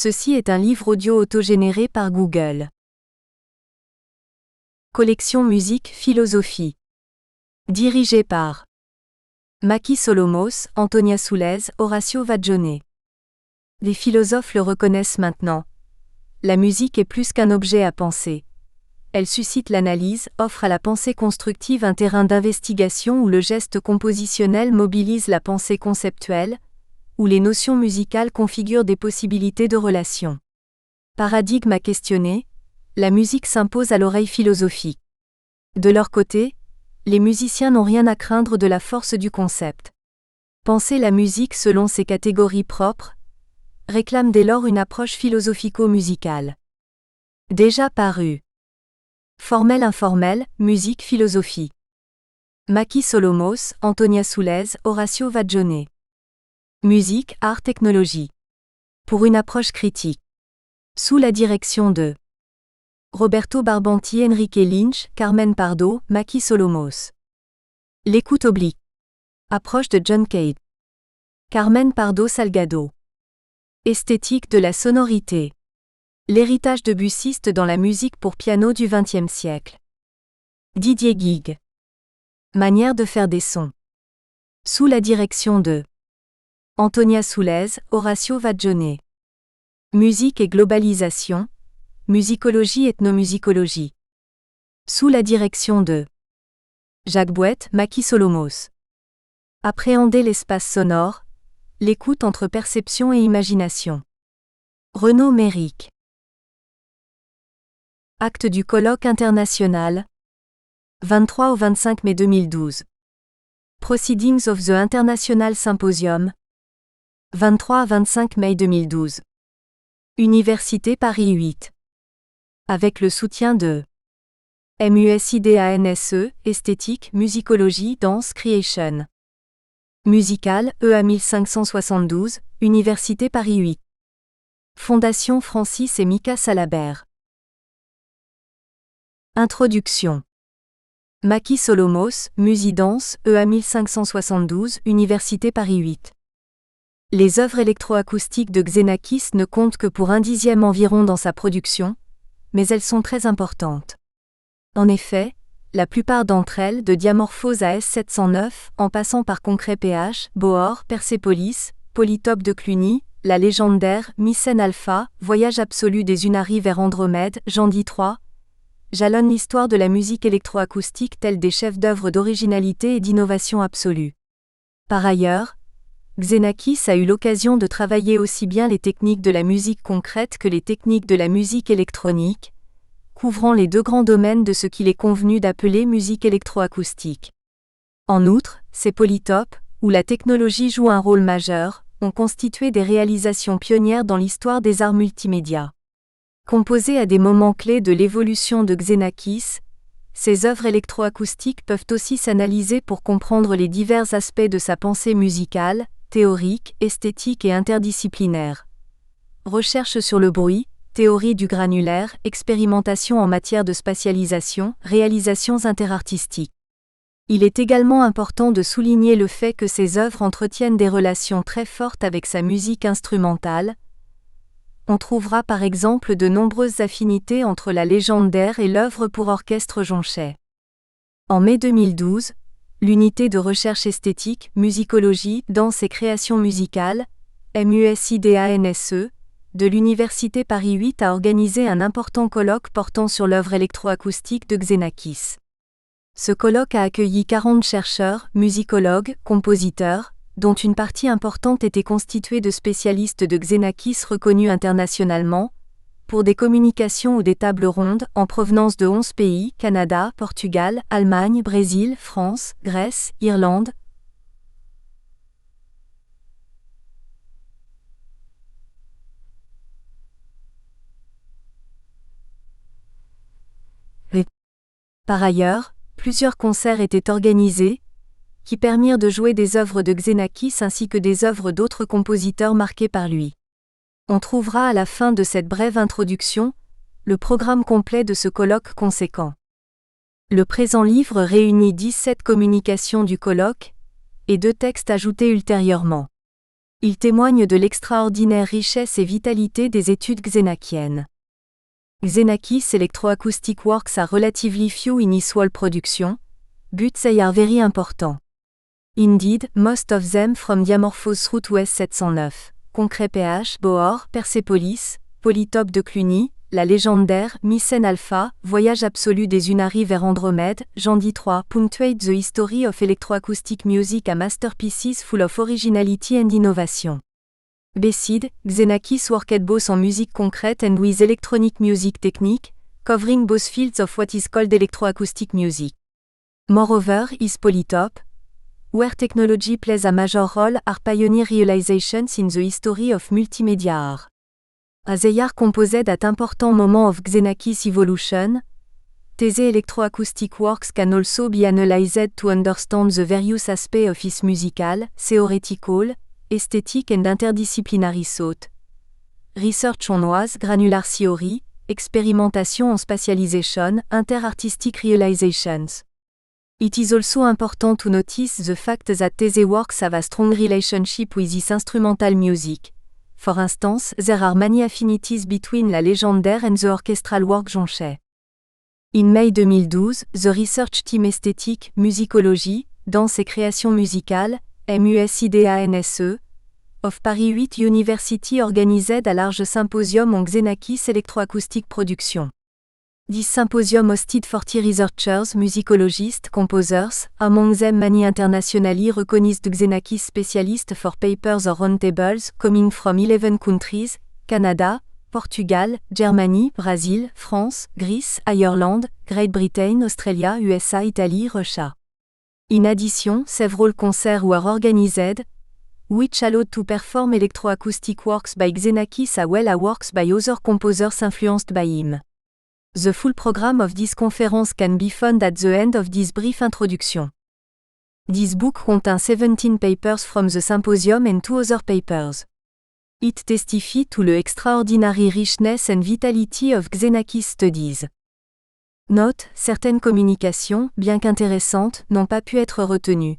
Ceci est un livre audio autogénéré par Google. Collection Musique Philosophie. Dirigé par Maki Solomos, Antonia Soulez, Horacio Vaggione. Les philosophes le reconnaissent maintenant. La musique est plus qu'un objet à penser. Elle suscite l'analyse, offre à la pensée constructive un terrain d'investigation où le geste compositionnel mobilise la pensée conceptuelle, où les notions musicales configurent des possibilités de relation. Paradigme à questionner, la musique s'impose à l'oreille philosophique. De leur côté, les musiciens n'ont rien à craindre de la force du concept. Penser la musique selon ses catégories propres réclame dès lors une approche philosophico-musicale. Déjà paru. Formel-informel, musique philosophie. Maki Solomos, Antonia Soulez, Horacio Vaggione. Musique, art, technologie. Pour une approche critique. Sous la direction de Roberto Barbanti, Enrique Lynch, Carmen Pardo, Maki Solomos. L'écoute oblique. Approche de John Cage. Carmen Pardo Salgado. Esthétique de la sonorité. L'héritage debussiste dans la musique pour piano du XXe siècle. Didier Guigues. Manière de faire des sons. Sous la direction de Antonia Soulez, Horacio Vaggione. Musique et globalisation, musicologie ethnomusicologie. Sous la direction de Jacques Bouette, Maki Solomos. Appréhender l'espace sonore, l'écoute entre perception et imagination. Renaud Méric. Acte du colloque international. 23 au 25 mai 2012. Proceedings of the International Symposium. 23 à 25 mai 2012. Université Paris 8. Avec le soutien de MUSIDANSE, Esthétique, Musicologie, Danse, Creation. Musical, EA 1572, Université Paris 8. Fondation Francis et Mika Salabert. Introduction. Maki Solomos, Musidance, EA 1572, Université Paris 8. Les œuvres électroacoustiques de Xenakis ne comptent que pour 1/10 environ dans sa production, mais elles sont très importantes. En effet, la plupart d'entre elles, de Diamorphose à S709, en passant par Concret PH, Bohor, Persepolis, Polytope de Cluny, La légendaire Mycène Alpha, Voyage absolu des Unaries vers Andromède, Jean-Di 3, jalonnent l'histoire de la musique électroacoustique tels des chefs-d'œuvre d'originalité et d'innovation absolue. Par ailleurs, Xenakis a eu l'occasion de travailler aussi bien les techniques de la musique concrète que les techniques de la musique électronique, couvrant les deux grands domaines de ce qu'il est convenu d'appeler musique électroacoustique. En outre, ces polytopes, où la technologie joue un rôle majeur, ont constitué des réalisations pionnières dans l'histoire des arts multimédia. Composées à des moments clés de l'évolution de Xenakis, ces œuvres électroacoustiques peuvent aussi s'analyser pour comprendre les divers aspects de sa pensée musicale, théorique, esthétique et interdisciplinaire. Recherche sur le bruit, théorie du granulaire, expérimentation en matière de spatialisation, réalisations interartistiques. Il est également important de souligner le fait que ces œuvres entretiennent des relations très fortes avec sa musique instrumentale. On trouvera par exemple de nombreuses affinités entre la légendaire et l'œuvre pour orchestre Jonchet. En mai 2012, l'unité de recherche esthétique, musicologie, danse et création musicale, MUSIDANSE, de l'Université Paris 8 a organisé un important colloque portant sur l'œuvre électroacoustique de Xenakis. Ce colloque a accueilli 40 chercheurs, musicologues, compositeurs, dont une partie importante était constituée de spécialistes de Xenakis reconnus internationalement, pour des communications ou des tables rondes en provenance de 11 pays, Canada, Portugal, Allemagne, Brésil, France, Grèce, Irlande. Par ailleurs, plusieurs concerts étaient organisés, qui permirent de jouer des œuvres de Xenakis ainsi que des œuvres d'autres compositeurs marqués par lui. On trouvera à la fin de cette brève introduction le programme complet de ce colloque conséquent. Le présent livre réunit 17 communications du colloque et 2 textes ajoutés ultérieurement. Il témoigne de l'extraordinaire richesse et vitalité des études xénakiennes. Xenakis Electroacoustic Works are relatively few in Iswal production, but they are very important. Indeed, most of them from Diamorphose Route Ouest 709, Concret PH, Bohor, Persepolis, Polytope de Cluny, La légendaire Mycène Alpha, Voyage absolu des Unari vers Andromède, Jean-Di 3. Punctuate the history of electroacoustic music a masterpieces full of originality and innovation. Beside, Xenakis worked both en musique concrète and with electronic music technique, covering both fields of what is called electroacoustic music. Moreover, his Polytope, where technology plays a major role, are pioneer realizations in the history of multimedia art. As they are composed at important moments of Xenakis evolution, these electroacoustic works can also be analyzed to understand the various aspects of his musical, theoretical, aesthetic and interdisciplinary thought. Research on noise, granular theory, expérimentation en spatialization, inter-artistic realizations. It is also important to notice the fact that these works have a strong relationship with his instrumental music. For instance, there are many affinities between La légendaire and the orchestral work Jonchais. In May 2012, the research team Esthétique, Musicologie, Danse et Création Musicale, MUSIDANSE, of Paris 8 University organized a large symposium on Xenakis electroacoustic production. This symposium hosted 40 researchers, musicologists, composers, among them many internationally recognized Xenakis specialists for papers or roundtables, coming from 11 countries, Canada, Portugal, Germany, Brazil, France, Greece, Ireland, Great Britain, Australia, USA, Italy, Russia. In addition, several concerts were organized, which allowed to perform electroacoustic works by Xenakis as well as works by other composers influenced by him. The full program of this conference can be found at the end of this brief introduction. This book contains 17 papers from the symposium and 2 other papers. It testifies to the extraordinary richness and vitality of Xenakis studies. Note, certaines communications, bien qu'intéressantes, n'ont pas pu être retenues.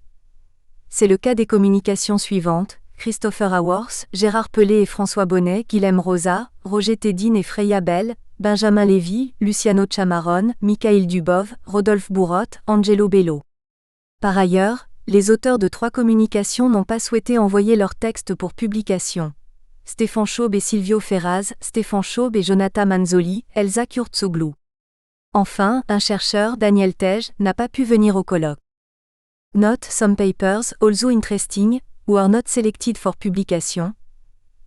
C'est le cas des communications suivantes: Christopher Haworth, Gérard Pelé et François Bonnet, Guilhem Rosa, Roger Thédine et Freya Bell, Benjamin Lévy, Luciano Ciamarone, Mikhail Dubov, Rodolphe Bourrotte, Angelo Bello. Par ailleurs, les auteurs de 3 communications n'ont pas souhaité envoyer leurs textes pour publication. Stéphane Chaube et Silvio Ferraz, Stéphane Chaube et Jonathan Manzoli, Elsa Kurtzoglou. Enfin, un chercheur, Daniel Tej, n'a pas pu venir au colloque. Note, some papers, although interesting, were not selected for publication.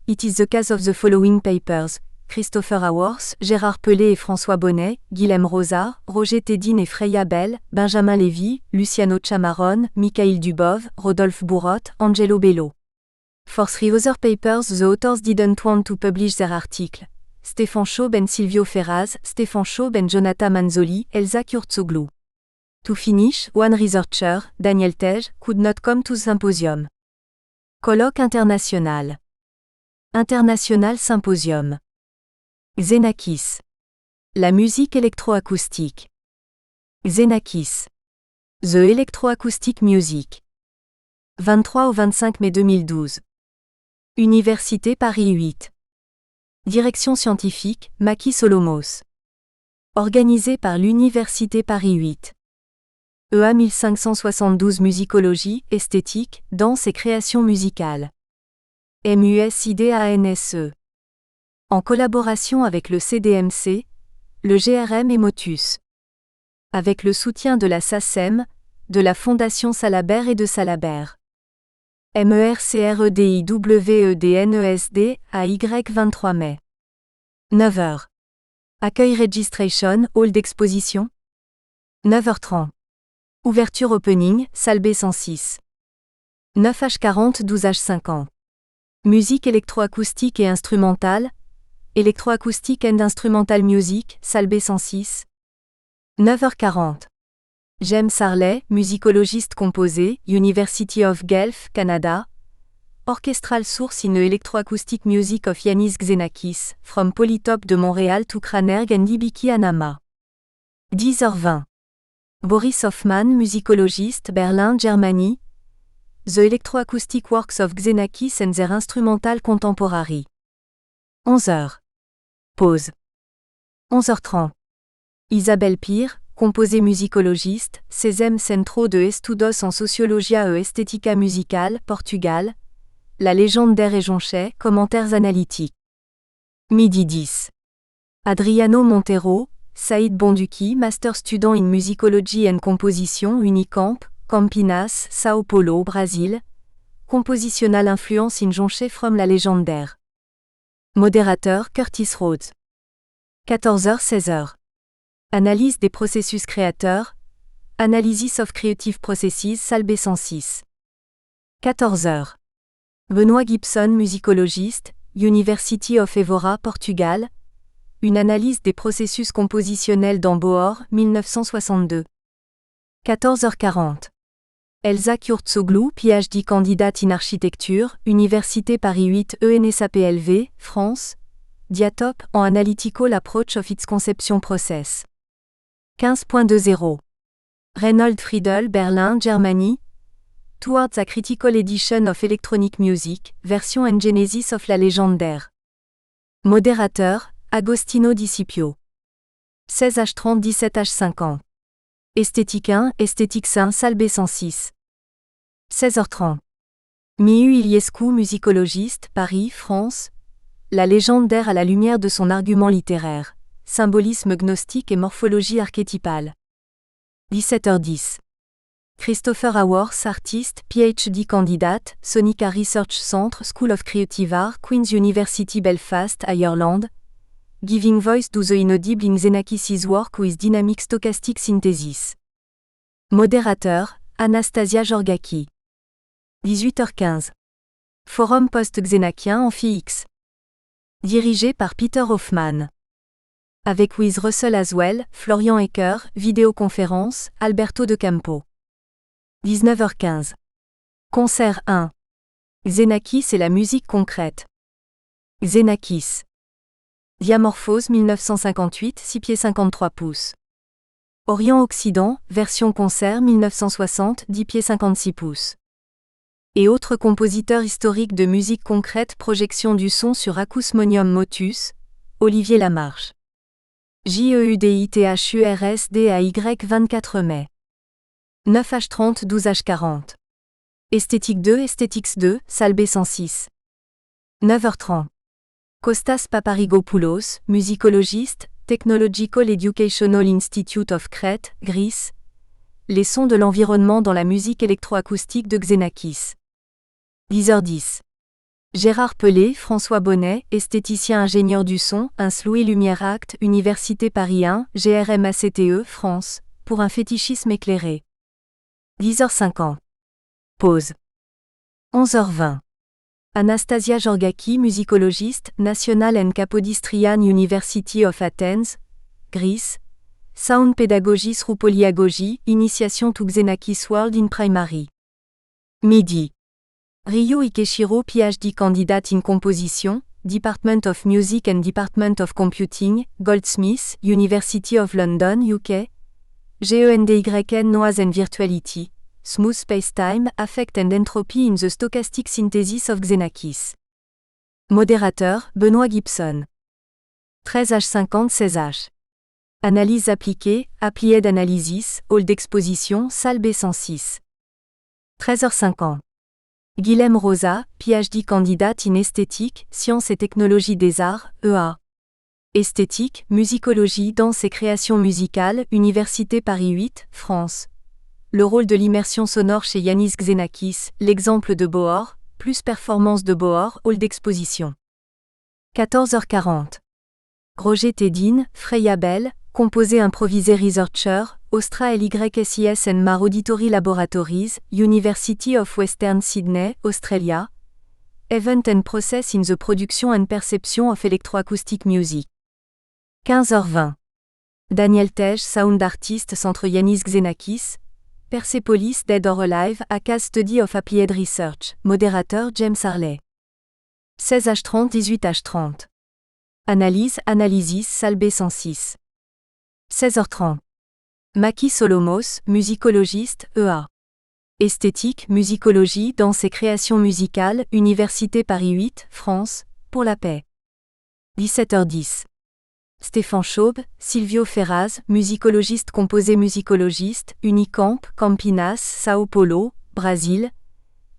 It is the case of the following papers: Christopher Haworth, Gérard Pelé et François Bonnet, Guilhem Rosa, Roger Thédine et Freya Bell, Benjamin Lévy, Luciano Ciamarone, Mikhail Dubov, Rodolphe Bourrotte, Angelo Bello. For 3 other papers the authors didn't want to publish their article: Stéphane Chaube and Silvio Ferraz, Stéphane Chaube and Jonathan Manzoli, Elsa Kurtzoglou. To finish, one researcher, Daniel Tej, could not come to the symposium. Colloque international. International Symposium. Xenakis. La musique électroacoustique. Xenakis. The Electroacoustic Music. 23 au 25 mai 2012. Université Paris 8. Direction scientifique, Maki Solomos. Organisé par l'Université Paris 8. EA 1572 Musicologie, esthétique, danse et création musicale. MUSIDANSE. En collaboration avec le CDMC, le GRM et Motus. Avec le soutien de la SACEM, de la Fondation Salabert et de Salabert. MERCREDIWEDNESD, AY 23 mai. 9h. Accueil registration, hall d'exposition. 9h30. Ouverture opening, salle B106. 9h40 12h50. Musique électroacoustique et instrumentale. Electroacoustic and Instrumental Music, salle B106. 9h40. James Harley, musicologiste composé, University of Guelph, Canada. Orchestral source in electroacoustic music of Yanis Xenakis, from Polytope de Montréal to Kranerg and Ibiki Anama. 10h20. Boris Hoffmann, musicologiste, Berlin, Germany. The Electroacoustic Works of Xenakis and Their Instrumental Contemporary. 11h. Pause. 11h30. Isabelle Pire, composée musicologiste, Sésame Centro de Estudos en Sociologia e Estética Musical, Portugal. La légende d'Air et Jonchet, commentaires analytiques. Midi 10. Adriano Montero, Saïd Bonduki, Master Student in Musicology and Composition, Unicamp, Campinas, Sao Paulo, Brésil. Compositional Influence in Jonchet from La légende d'Air. Modérateur Curtis Rhodes. 14h-16h. Analyse des processus créateurs. Analysis of Creative Processes, salle B106. 14h. Benoît Gibson, musicologiste, University of Évora, Portugal. Une analyse des processus compositionnels dans Bohor, 1962. 14h40. Elsa Kurtzoglou, PhD candidate in architecture, Université Paris 8 ENSAPLV, France. Diatop en Analytical Approach of its Conception Process. 15.20. Reinhold Friedel, Berlin, Germany. Towards a Critical Edition of Electronic Music, Version and Genesis of La légende d'Air. Modérateur, Agostino Discipio. 16h30 17h50. Esthétique 1, Esthétique 5, salle B106. 16h30. Miu Iliescu, musicologiste, Paris, France. La légende d'Air à la lumière de son argument littéraire. Symbolisme gnostique et morphologie archétypale. 17h10. Christopher Haworth, artiste, PhD candidate, Sonica Research Centre, School of Creative Art, Queen's University Belfast, Ireland. Giving voice to the inaudible in Xenakis' work with dynamic stochastic synthesis. Modérateur, Anastasia Georgaki. 18h15. Forum post-xénakien Amphi X. Dirigé par Peter Hoffman. Avec with Russell Aswell, Florian Ecker, vidéoconférence, Alberto de Campo. 19h15. Concert 1. Xenakis et la musique concrète. Xenakis. Diamorphose 1958, 6 pieds 53 pouces. Orient-Occident, version concert 1960, 10 pieds 56 pouces. Et autres compositeurs historiques de musique concrète, projection du son sur Acousmonium Motus, Olivier Lamarche. JEUDITHURSDAY 24 mai. 9h30 12h40. Esthétique 2 Esthétiques 2, salle B106. 9h30. Kostas Paparigopoulos, musicologiste, Technological Educational Institute of Crete, Greece. Les sons de l'environnement dans la musique électroacoustique de Xenakis. 10h10. Gérard Pelé, François Bonnet, esthéticien ingénieur du son, Ins Louis Lumière Act, Université Paris 1, GRMACTE, France, pour un fétichisme éclairé. 10h50. Pause. 11h20. Anastasia Georgaki, musicologiste, National and Kapodistrian University of Athens, Greece. Sound Pedagogy through Polyagogy, Initiation to Xenakis World in Primary. Midi. Ryo Ikeshiro, PhD candidate in Composition, Department of Music and Department of Computing, Goldsmiths, University of London, UK. GENDYN Noise and Virtuality, Smooth Spacetime, Affect and Entropy in the Stochastic Synthesis of Xenakis. Modérateur, Benoît Gibson. 13h50 16h. Analyse appliquée, Applied Analysis, Hall d'exposition, salle B106. 13h50. Guilhem Rosa, PhD candidate in Esthétique, Sciences et Technologies des Arts, EA. Esthétique, Musicologie, Danse et Création musicale, Université Paris 8, France. Le rôle de l'immersion sonore chez Yanis Xenakis, l'exemple de Bohor, plus performance de Bohor, hall d'exposition. 14h40. Roger Tedin, Freya Bell, composé improvisé researcher, Ostra LYSIS and Mar Auditory Laboratories, University of Western Sydney, Australia. Event and Process in the Production and Perception of Electroacoustic Music. 15h20. Daniel Tej, Sound Artist Centre Yanis Xenakis. Persepolis Dead or Alive, a Case Study of Applied Research, modérateur James Harley. 16h30 18h30. Analyse, Analysis, salle B106. 16h30. Maki Solomos, musicologiste, EA. Esthétique, musicologie, danse et création musicale, Université Paris 8, France, pour la paix. 17h10. Stéphane Chaube, Silvio Ferraz, musicologiste composé musicologiste, Unicamp, Campinas, Sao Paulo, Brésil.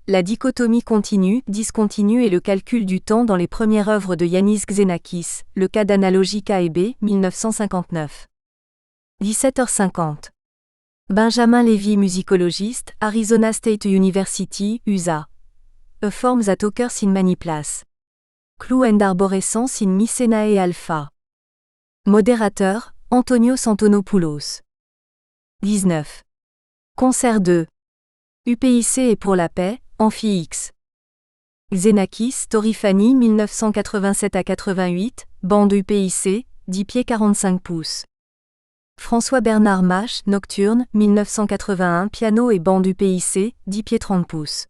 La dichotomie continue-discontinue et le calcul du temps dans les premières œuvres de Yannis Xenakis, le cas d'analogie K et B, 1959. 17h50. Benjamin Levy, musicologiste, Arizona State University, USA. A Forms at Occurs in Many Places. Clue and Arborescence in Mycenae Alpha. Modérateur, Antonio Santonopoulos. 19. Concert 2. UPIC et pour la paix, Amphi X. Xenakis, Storifani 1987 à 88, bande UPIC, 10 pieds 45 pouces. François-Bernard Mache, Nocturne, 1981, piano et bande UPIC, 10 pieds 30 pouces.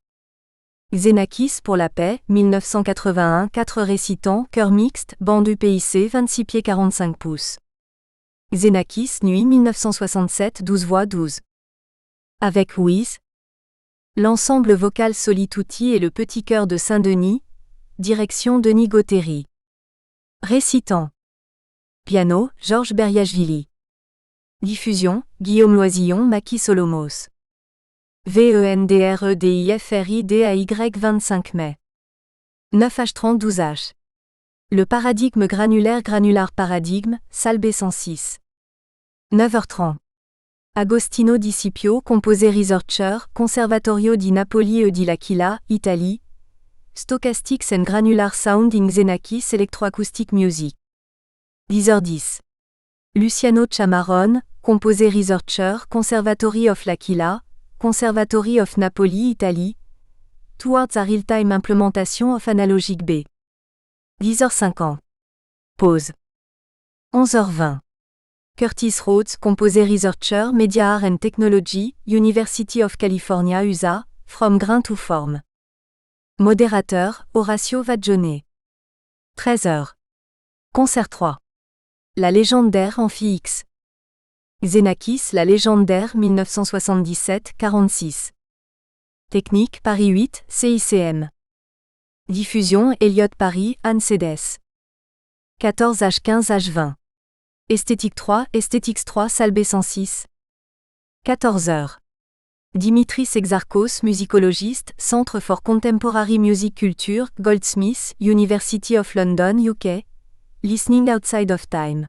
Xenakis pour la paix, 1981, 4 récitants, chœur mixte, bande UPIC, 26 pieds 45 pouces. Xenakis, Nuit 1967, 12 voix 12. Avec Wiz. L'ensemble vocal Solituti et le petit chœur de Saint-Denis. Direction Denis Gauthéry. Récitant. Piano, Georges Beriashvili. Diffusion, Guillaume Loisillon, Maki Solomos. VENDREDIFRIDAY 25 mai. 9H30 12H. Le paradigme granulaire granular paradigme, salle B106. 9h30. Agostino Di Scipio, composé researcher, Conservatorio di Napoli e di L'Aquila, Italie. Stochastics and Granular Sound in Xenakis Electroacoustic Music. 10h10. Luciano Ciamarone, composé researcher, Conservatory of L'Aquila, Conservatory of Napoli, Italie. Towards a Real-Time Implementation of Analogic B. 10h50. Pause. 11h20. Curtis Rhodes, composé researcher, Media Art and Technology, University of California USA, From Grain to Form. Modérateur, Horacio Vaggione. 13h. Concert 3. La légendaire Amphi X. Xenakis, la légendaire 1977-46. Technique Paris 8, CICM. Diffusion Elliott Paris, Anne Cédès. 14H15H20. Esthétique 3, Esthétiques 3, salle B106. 14h. Dimitris Exarchos, musicologiste, Centre for Contemporary Music Culture, Goldsmiths, University of London, UK. Listening Outside of Time.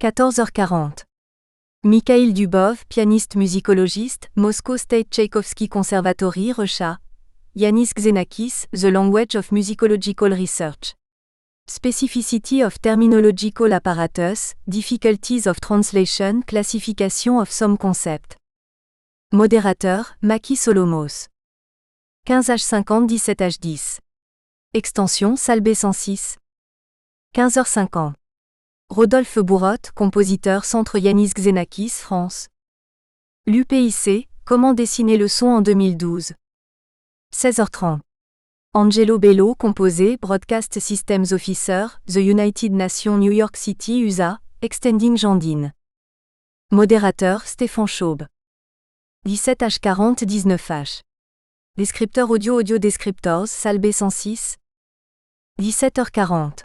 14h40. Mikhail Dubov, pianiste musicologiste, Moscow State Tchaïkovsky Conservatory, Russia. Yannis Xenakis, The Language of Musicological Research. Specificity of Terminological Apparatus, Difficulties of Translation, Classification of Some Concept. Modérateur, Maki Solomos. 15H50 17H10. Extension salle B106. 15h50. Rodolphe Bourrotte, compositeur Centre Yannis Xenakis, France. L'UPIC, comment dessiner le son en 2012. 16h30. Angelo Bello, composé, Broadcast Systems Officer, The United Nations New York City USA, Extending Jandine. Modérateur, Stéphane Chaube. 17H40 19H. Descripteur audio descriptors, salle B106. 17h40.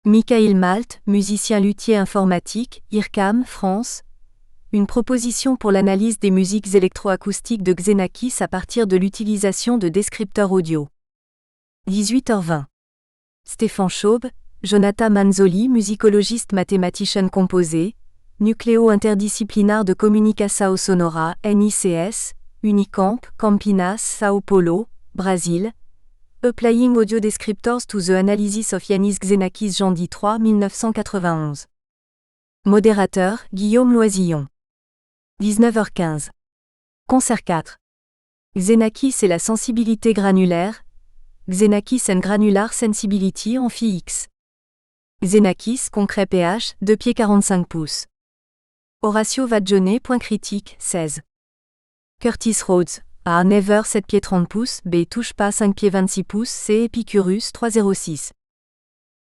Michael Malt, musicien luthier informatique, IRCAM, France. Une proposition pour l'analyse des musiques électroacoustiques de Xenakis à partir de l'utilisation de descripteurs audio. 18h20. Stéphane Chaube, Jonathan Manzoli, musicologiste mathématicien composé, Nucléo interdisciplinaire de Comunicação Sonora, NICS, Unicamp, Campinas, Sao Paulo, Brésil. Applying Audio Descriptors to the Analysis of Yannis Xenakis Jandi 3 1991. Modérateur, Guillaume Loisillon. 19h15. Concert 4. Xenakis et la sensibilité granulaire. Xenakis and Granular Sensibility Amphi X. Xenakis, concret pH, 2 pieds 45 pouces. Horacio Vaggione, point critique, 16. Curtis Rhodes, A. Never 7 pieds 30 pouces, B. Touche pas 5 pieds 26 pouces, C. Epicurus 306.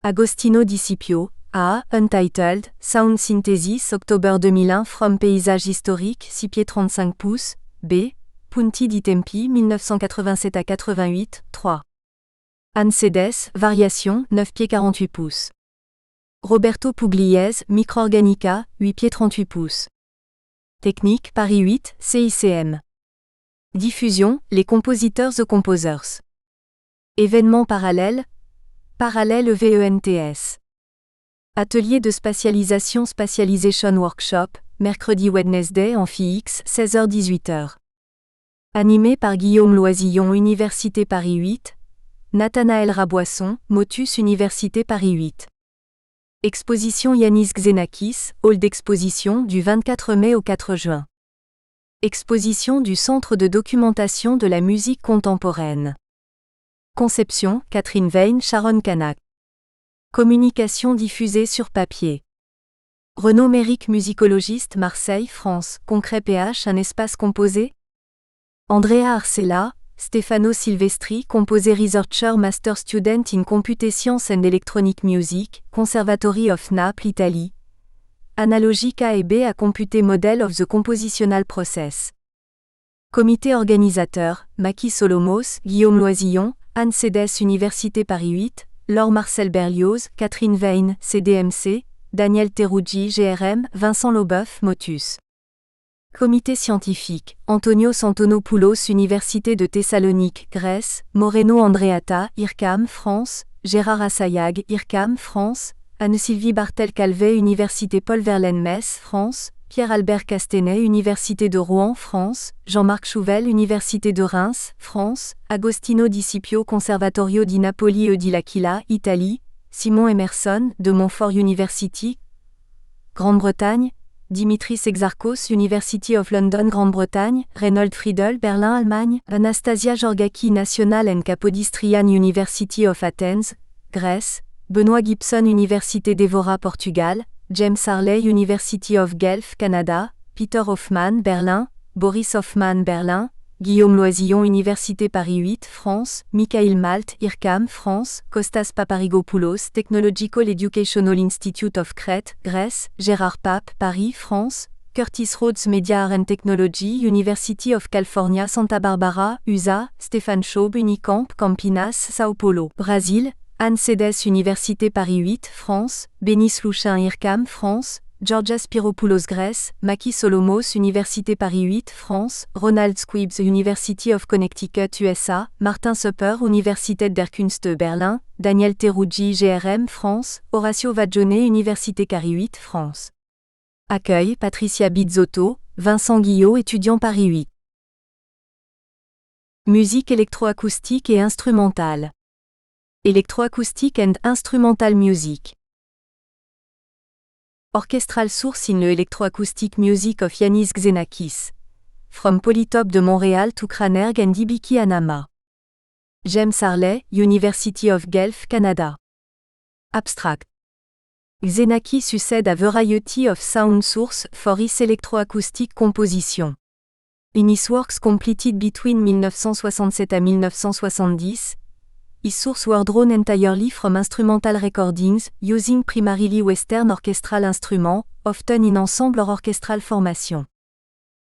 Agostino Di Scipio, A. Untitled, Sound Synthesis October 2001 From Paysage Historique 6 pieds 35 pouces, B. Punti di Tempi 1987 à 88, 3. Anne Cedes, Variation, 9 pieds 48 pouces. Roberto Pugliese, Microorganica, 8 pieds 38 pouces. Technique, Paris 8, CICM. Diffusion, les compositeurs The Composers. Événements parallèles, Parallèle EVENTS. Atelier de spatialisation Spatialization Workshop, mercredi Wednesday Amphi X, 16h-18h. Animé par Guillaume Loisillon Université Paris 8, Nathanaël Raboisson, Motus Université Paris 8. Exposition Yanis Xenakis, hall d'exposition du 24 mai au 4 juin. Exposition du Centre de documentation de la musique contemporaine. Conception, Catherine Vein, Sharon Canac. Communication diffusée sur papier. Renaud Méric, musicologiste, Marseille, France. Concret PH, un espace composé. Andrea Arcella, Stefano Silvestri, composé researcher, master student in computation and electronic music, Conservatory of Naples, Italie. Analogique A et B à computer model of the compositional process. Comité organisateur, Maki Solomos, Guillaume Loisillon, Anne Cedes Université Paris 8, Laure Marcel Berlioz, Catherine Vein, CDMC, Daniel Teruggi GRM, Vincent Laubeuf, Motus. Comité scientifique, Antonios Antonopoulos Université de Thessalonique, Grèce, Moreno Andreata, IRCAM, France, Gérard Assayag, IRCAM, France, Anne-Sylvie Bartel-Calvet Université Paul Verlaine Metz, France, Pierre-Albert Castanet Université de Rouen, France, Jean-Marc Chouvel Université de Reims, France, Agostino Di Scipio Conservatorio di Napoli e di L'Aquila, Italie, Simon Emerson, de Montfort University, Grande-Bretagne, Dimitris Exarchos University of London Grande-Bretagne, Reynold Friedel Berlin Allemagne, Anastasia Georgaki National and Capodistrian University of Athens, Grèce, Benoît Gibson Université d'Evora Portugal, James Harley University of Guelph Canada, Peter Hoffman Berlin, Boris Hoffman Berlin, Guillaume Loisillon Université Paris 8 France, Michael Malt IRCAM France, Kostas Paparigopoulos Technological Educational Institute of Crete, Grèce, Gérard Pape Paris France, Curtis Rhodes Media and Technology University of California Santa Barbara, USA, Stéphane Schaub Unicamp Campinas Sao Paulo, Brésil, Anne Cedes Université Paris 8 France, Bénis Louchin IRCAM France, Georgia Spiropoulos Grèce, Maki Solomos Université Paris 8 France, Ronald Squibbs University of Connecticut USA, Martin Supper Universität der Künste Berlin, Daniel Teruggi GRM France, Horacio Vaggione Université Paris 8 France. Accueil Patricia Bizzotto, Vincent Guillot étudiant Paris 8. Musique électroacoustique et instrumentale. Electroacoustic and Instrumental Music. Orchestral source in the electroacoustic music of Yanis Xenakis. From Polytope de Montréal to Cranerg and Ibiki Anama. James Harley, University of Guelph, Canada. Abstract. Xenakis succède a variety of sound source for his electroacoustic composition. In his works completed between 1967 and 1970, his sources were drawn entirely from instrumental recordings, using primarily Western orchestral instruments, often in ensemble or orchestral formation.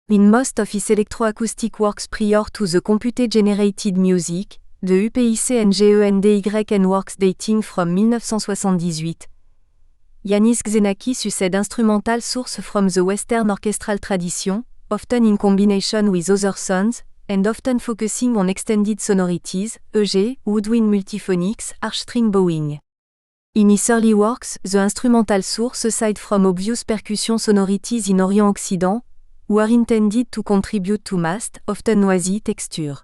In most of his electroacoustic works prior to the computer-generated music, the UPIC-NGENDYN works dating from 1978, Yanis Xenakis succède instrumental source from the Western orchestral tradition, often in combination with other sounds, and often focusing on extended sonorities, EG, woodwind multiphonics, archstring bowing. In his early works, the instrumental source aside from obvious percussion sonorities in Orient-Occident, were intended to contribute to massed, often noisy texture.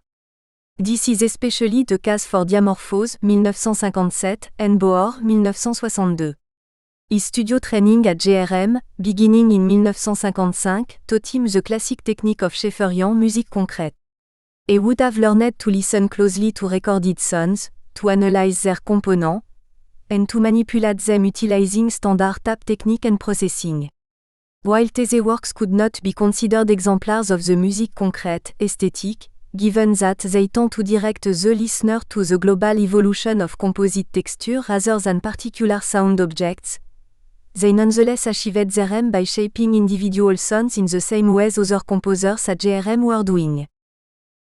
This is especially the case for Diamorphose, 1957, and Bohr, 1962. His studio training at GRM, beginning in 1955, taught him the classic technique of Schaeferian music concrete. He would have learned to listen closely to recorded sounds, to analyze their components, and to manipulate them utilizing standard tap technique and processing. While these works could not be considered exemplars of the music concrete aesthetic, given that they tend to direct the listener to the global evolution of composite texture rather than particular sound objects, they nonetheless achieved their aim by shaping individual sounds in the same way other composers at GRM were doing.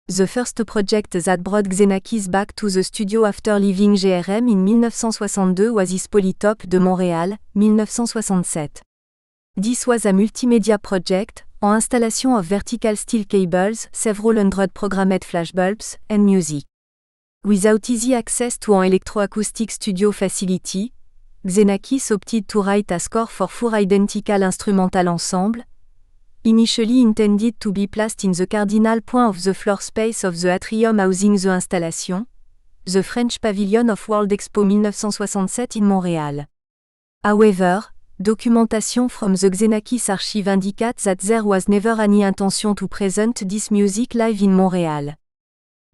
The first project that brought Xenakis back to the studio after leaving GRM in 1962 was his Polytop de Montréal, 1967. This was a multimedia project, en installation of vertical steel cables, several hundred programmed flashbulbs, and music. Without easy access to an electroacoustic studio facility, Xenakis opted to write a score for 4 identical instrumental ensemble, initially intended to be placed in the cardinal point of the floor space of the atrium housing the installation, the French Pavilion of World Expo 1967 in Montreal. However, documentation from the Xenakis archive indicates that there was never any intention to present this music live in Montreal.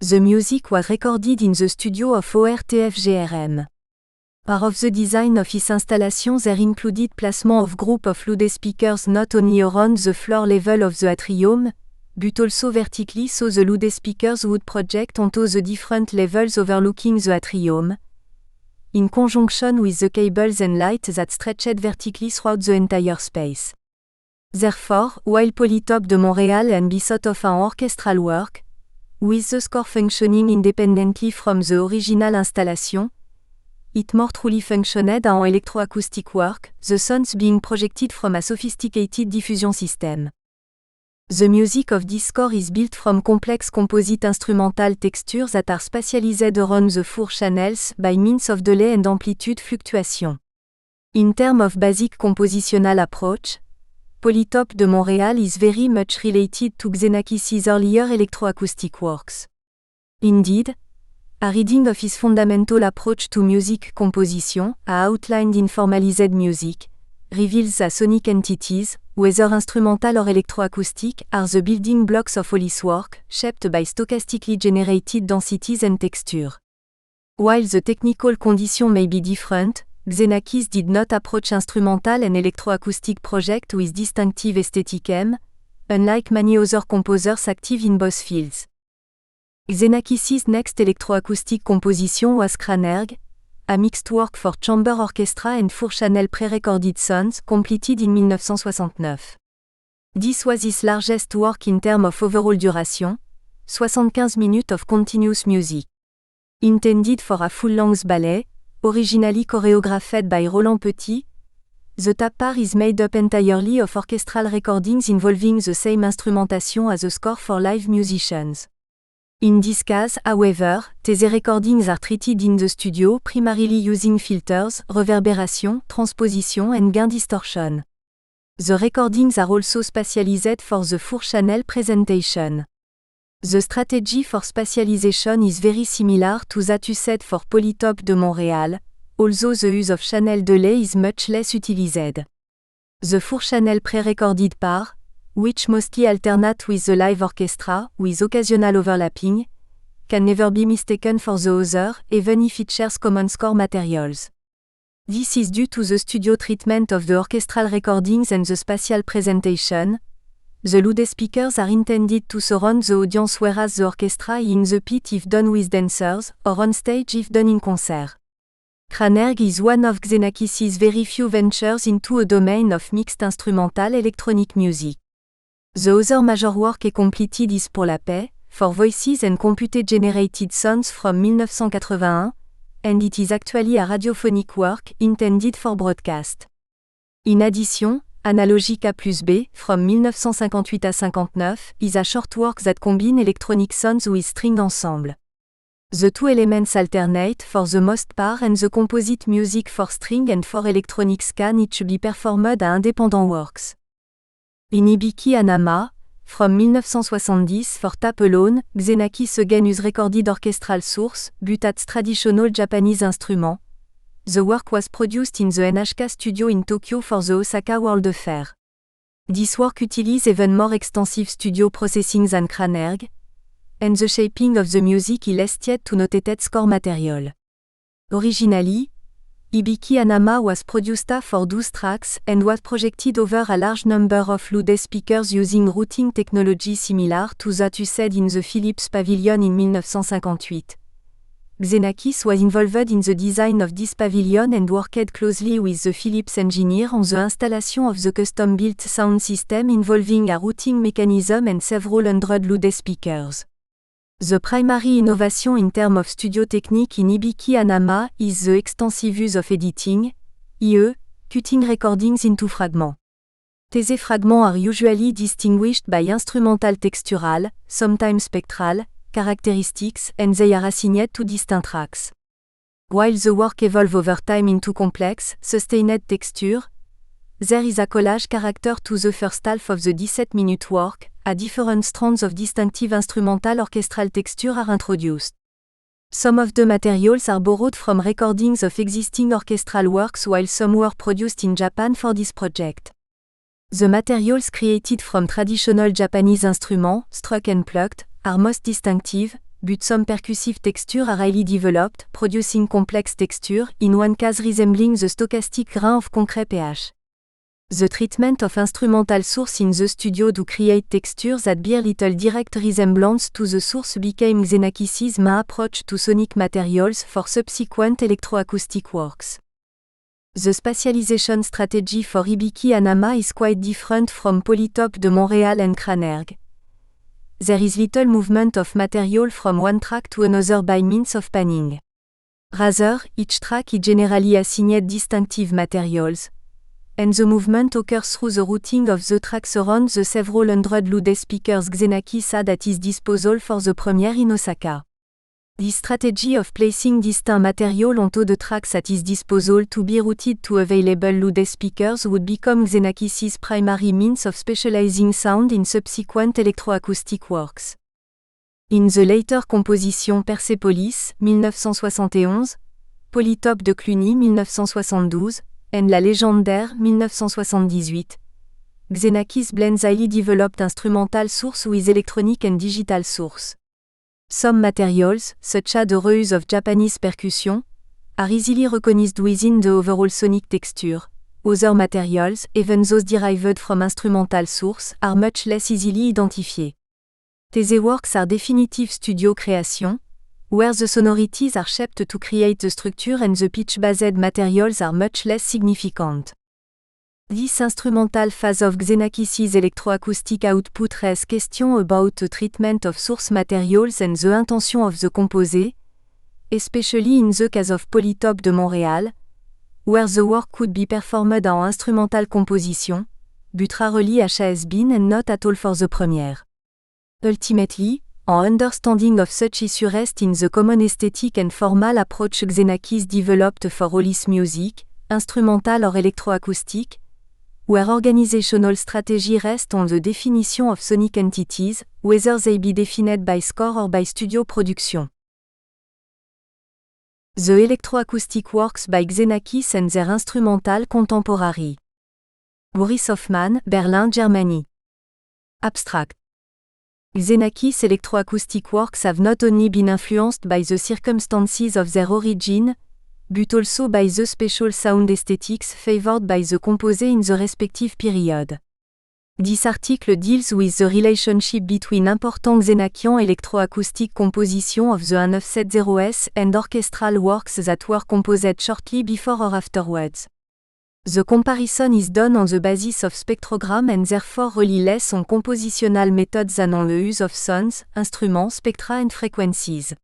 The music was recorded in the studio of ORTF GRM. Part of the design of his installation there included placement of group of loudspeakers not only around the floor level of the atrium, but also vertically so the loudspeakers would project onto the different levels overlooking the atrium, in conjunction with the cables and lights that stretched vertically throughout the entire space. Therefore, while Polytop de Montréal can be thought of an orchestral work, with the score functioning independently from the original installation, it more truly functioned as an electroacoustic work, the sounds being projected from a sophisticated diffusion system. The music of this score is built from complex composite instrumental textures that are spatialized around the 4 channels by means of delay and amplitude fluctuation. In terms of basic compositional approach, Polytop de Montréal is very much related to Xenakis' earlier electroacoustic works. Indeed, a reading of his fundamental approach to music composition, outlined in Formalized Music, reveals that sonic entities, whether instrumental or electroacoustic, are the building blocks of all his work, shaped by stochastically generated densities and texture. While the technical conditions may be different, Xenakis did not approach instrumental and electroacoustic projects with distinctive aesthetic aim, unlike many other composers active in both fields. Xenakis' next electroacoustic composition was Kranerg, a mixed work for chamber orchestra and 4-channel pre-recorded sounds, completed in 1969. This was his largest work in terms of overall duration, 75 minutes of continuous music. Intended for a full-length ballet, originally choreographed by Roland Petit, the top part is made up entirely of orchestral recordings involving the same instrumentation as the score for live musicians. In this case, however, these recordings are treated in the studio primarily using filters, reverberation, transposition and gain distortion. The recordings are also spatialized for the 4-channel presentation. The strategy for spatialization is very similar to that used for Polytop de Montréal, although the use of channel delay is much less utilized. The 4-channel pre-recorded part, which mostly alternate with the live orchestra, with occasional overlapping, can never be mistaken for the other, even if it shares common score materials. This is due to the studio treatment of the orchestral recordings and the spatial presentation. The loudspeakers are intended to surround the audience whereas the orchestra is in the pit if done with dancers, or on stage if done in concert. Kranerg is one of Xenakis' very few ventures into a domain of mixed instrumental electronic music. The other major work he completed is Pour la paix, for voices and computer-generated sounds from 1981, and it is actually a radiophonic work intended for broadcast. In addition, Analogique A plus B, from 1958 à 59, is a short work that combine electronic sounds with string ensemble. The two elements alternate for the most part and the composite music for string and for electronics can each be performed as independent works. In Hibiki Hanama, from 1970 for tap alone, Xenakis again used recorded orchestral source, but at traditional Japanese instrument. The work was produced in the NHK studio in Tokyo for the Osaka World Fair. This work utilizes even more extensive studio processing than Kranerg, and the shaping of the music is less yet to notated score material. Originally, Hibiki Hanama was produced for 12 tracks and was projected over a large number of loudspeakers using routing technology similar to that used in the Philips Pavilion in 1958. Xenakis was involved in the design of this pavilion and worked closely with the Philips engineer on the installation of the custom-built sound system involving a routing mechanism and several hundred loudspeakers. The primary innovation in terms of studio technique in Hibiki Hanama is the extensive use of editing, i.e., cutting recordings into fragments. These fragments are usually distinguished by instrumental textural, sometimes spectral, characteristics, and they are assigned to distinct tracks. While the work evolves over time into complex, sustained texture, there is a collage character to the first half of the 17-minute work. A different strands of distinctive instrumental orchestral texture are introduced. Some of the materials are borrowed from recordings of existing orchestral works while some were produced in Japan for this project. The materials created from traditional Japanese instruments, struck and plucked, are most distinctive, but some percussive textures are highly developed, producing complex texture, in one case resembling the stochastic grain of concrete pH. The treatment of instrumental source in the studio to create textures that bear little direct resemblance to the source became Xenakis's main approach to sonic materials for subsequent electroacoustic works. The spatialization strategy for Hibiki Hanama is quite different from Polytope de Montréal and Cranerg. There is little movement of material from one track to another by means of panning. Rather, each track is generally assigned distinctive materials, and the movement occurs through the routing of the tracks around the several hundred loudspeakers Xenakis had at his disposal for the premiere in Osaka. This strategy of placing distinct material onto the tracks at his disposal to be routed to available loudspeakers would become Xenakis's primary means of specializing sound in subsequent electroacoustic works. In the later composition Persepolis, 1971, Polytope de Cluny, 1972, and La Légendaire, 1978, Xenakis blends highly developed instrumental source with electronic and digital source. Some materials, such as the reuse of Japanese percussion, are easily recognized within the overall sonic texture. Other materials, even those derived from instrumental source, are much less easily identified. These works are definitive studio creation, where the sonorities are shaped to create the structure and the pitch-based materials are much less significant. This instrumental phase of Xenakis's electroacoustic output raises questions about the treatment of source materials and the intention of the composer, especially in the case of Polytope de Montréal, where the work could be performed en instrumental composition, but rarely has been and not at all for the premiere. Ultimately, our understanding of such issue rests in the common aesthetic and formal approach Xenakis developed for all his music, instrumental or electroacoustic, where organizational strategy rests on the definition of sonic entities, whether they be defined by score or by studio production. The electroacoustic works by Xenakis and their instrumental contemporary. Boris Hoffmann, Berlin, Germany. Abstract. Xenakis' electroacoustic works have not only been influenced by the circumstances of their origin, but also by the special sound aesthetics favored by the composer in the respective period. This article deals with the relationship between important Xenakian electroacoustic compositions of the 1970s and orchestral works that were composed shortly before or afterwards. The comparison is done on the basis of spectrogram and therefore really less on compositional methods than on the use of sounds, instruments, spectra and frequencies.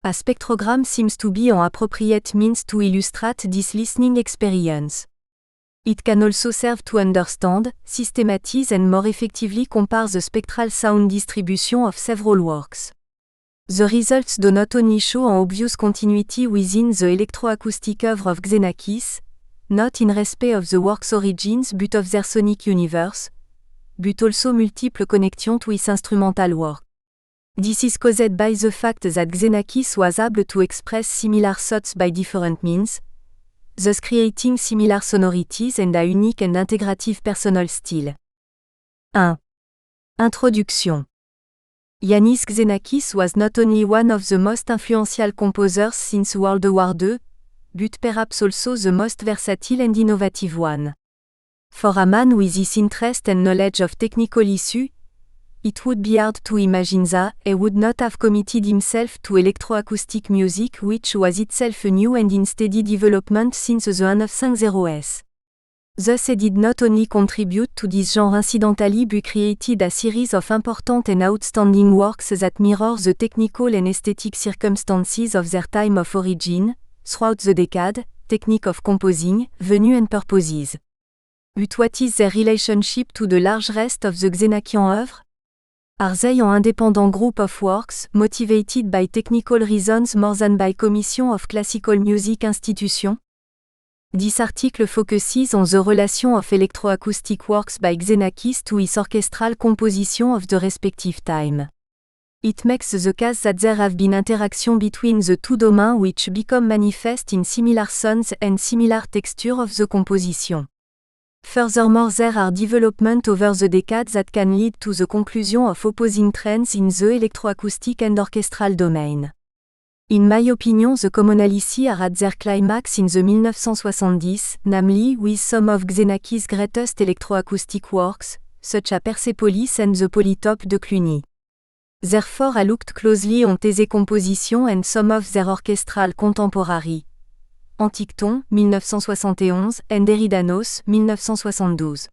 A spectrogram seems to be an appropriate means to illustrate this listening experience. It can also serve to understand, systematize and more effectively compare the spectral sound distribution of several works. The results do not only show an obvious continuity within the electroacoustic oeuvre of Xenakis, not in respect of the work's origins but of their sonic universe, but also multiple connections with instrumental work. This is caused by the fact that Xenakis was able to express similar thoughts by different means, thus creating similar sonorities and a unique and integrative personal style. 1. Introduction. Yanis Xenakis was not only one of the most influential composers since World War II, but perhaps also the most versatile and innovative one. For a man with his interest and knowledge of technical issues, it would be hard to imagine that he would not have committed himself to electroacoustic music, which was itself a new and in steady development since the 1950s. Thus he did not only contribute to this genre incidentally but created a series of important and outstanding works that mirror the technical and aesthetic circumstances of their time of origin, throughout the decade, technique of composing, venue and purposes. But what is their relationship to the large rest of the Xenakian oeuvre? Are they an independent group of works, motivated by technical reasons more than by commission of classical music institutions? This article focuses on the relation of electroacoustic works by Xenakis to his orchestral composition of the respective time. It makes the case that there have been interaction between the two domains which become manifest in similar sounds and similar texture of the composition. Furthermore, there are developments over the decades that can lead to the conclusion of opposing trends in the electroacoustic and orchestral domain. In my opinion, the commonalities are at their climax in the 1970s, namely with some of Xenakis' greatest electroacoustic works, such as Persepolis and the Polytope de Cluny. Therefore, I looked closely on these compositions and some of their orchestral contemporary. Antiqueton, 1971, and Eridanos, 1972.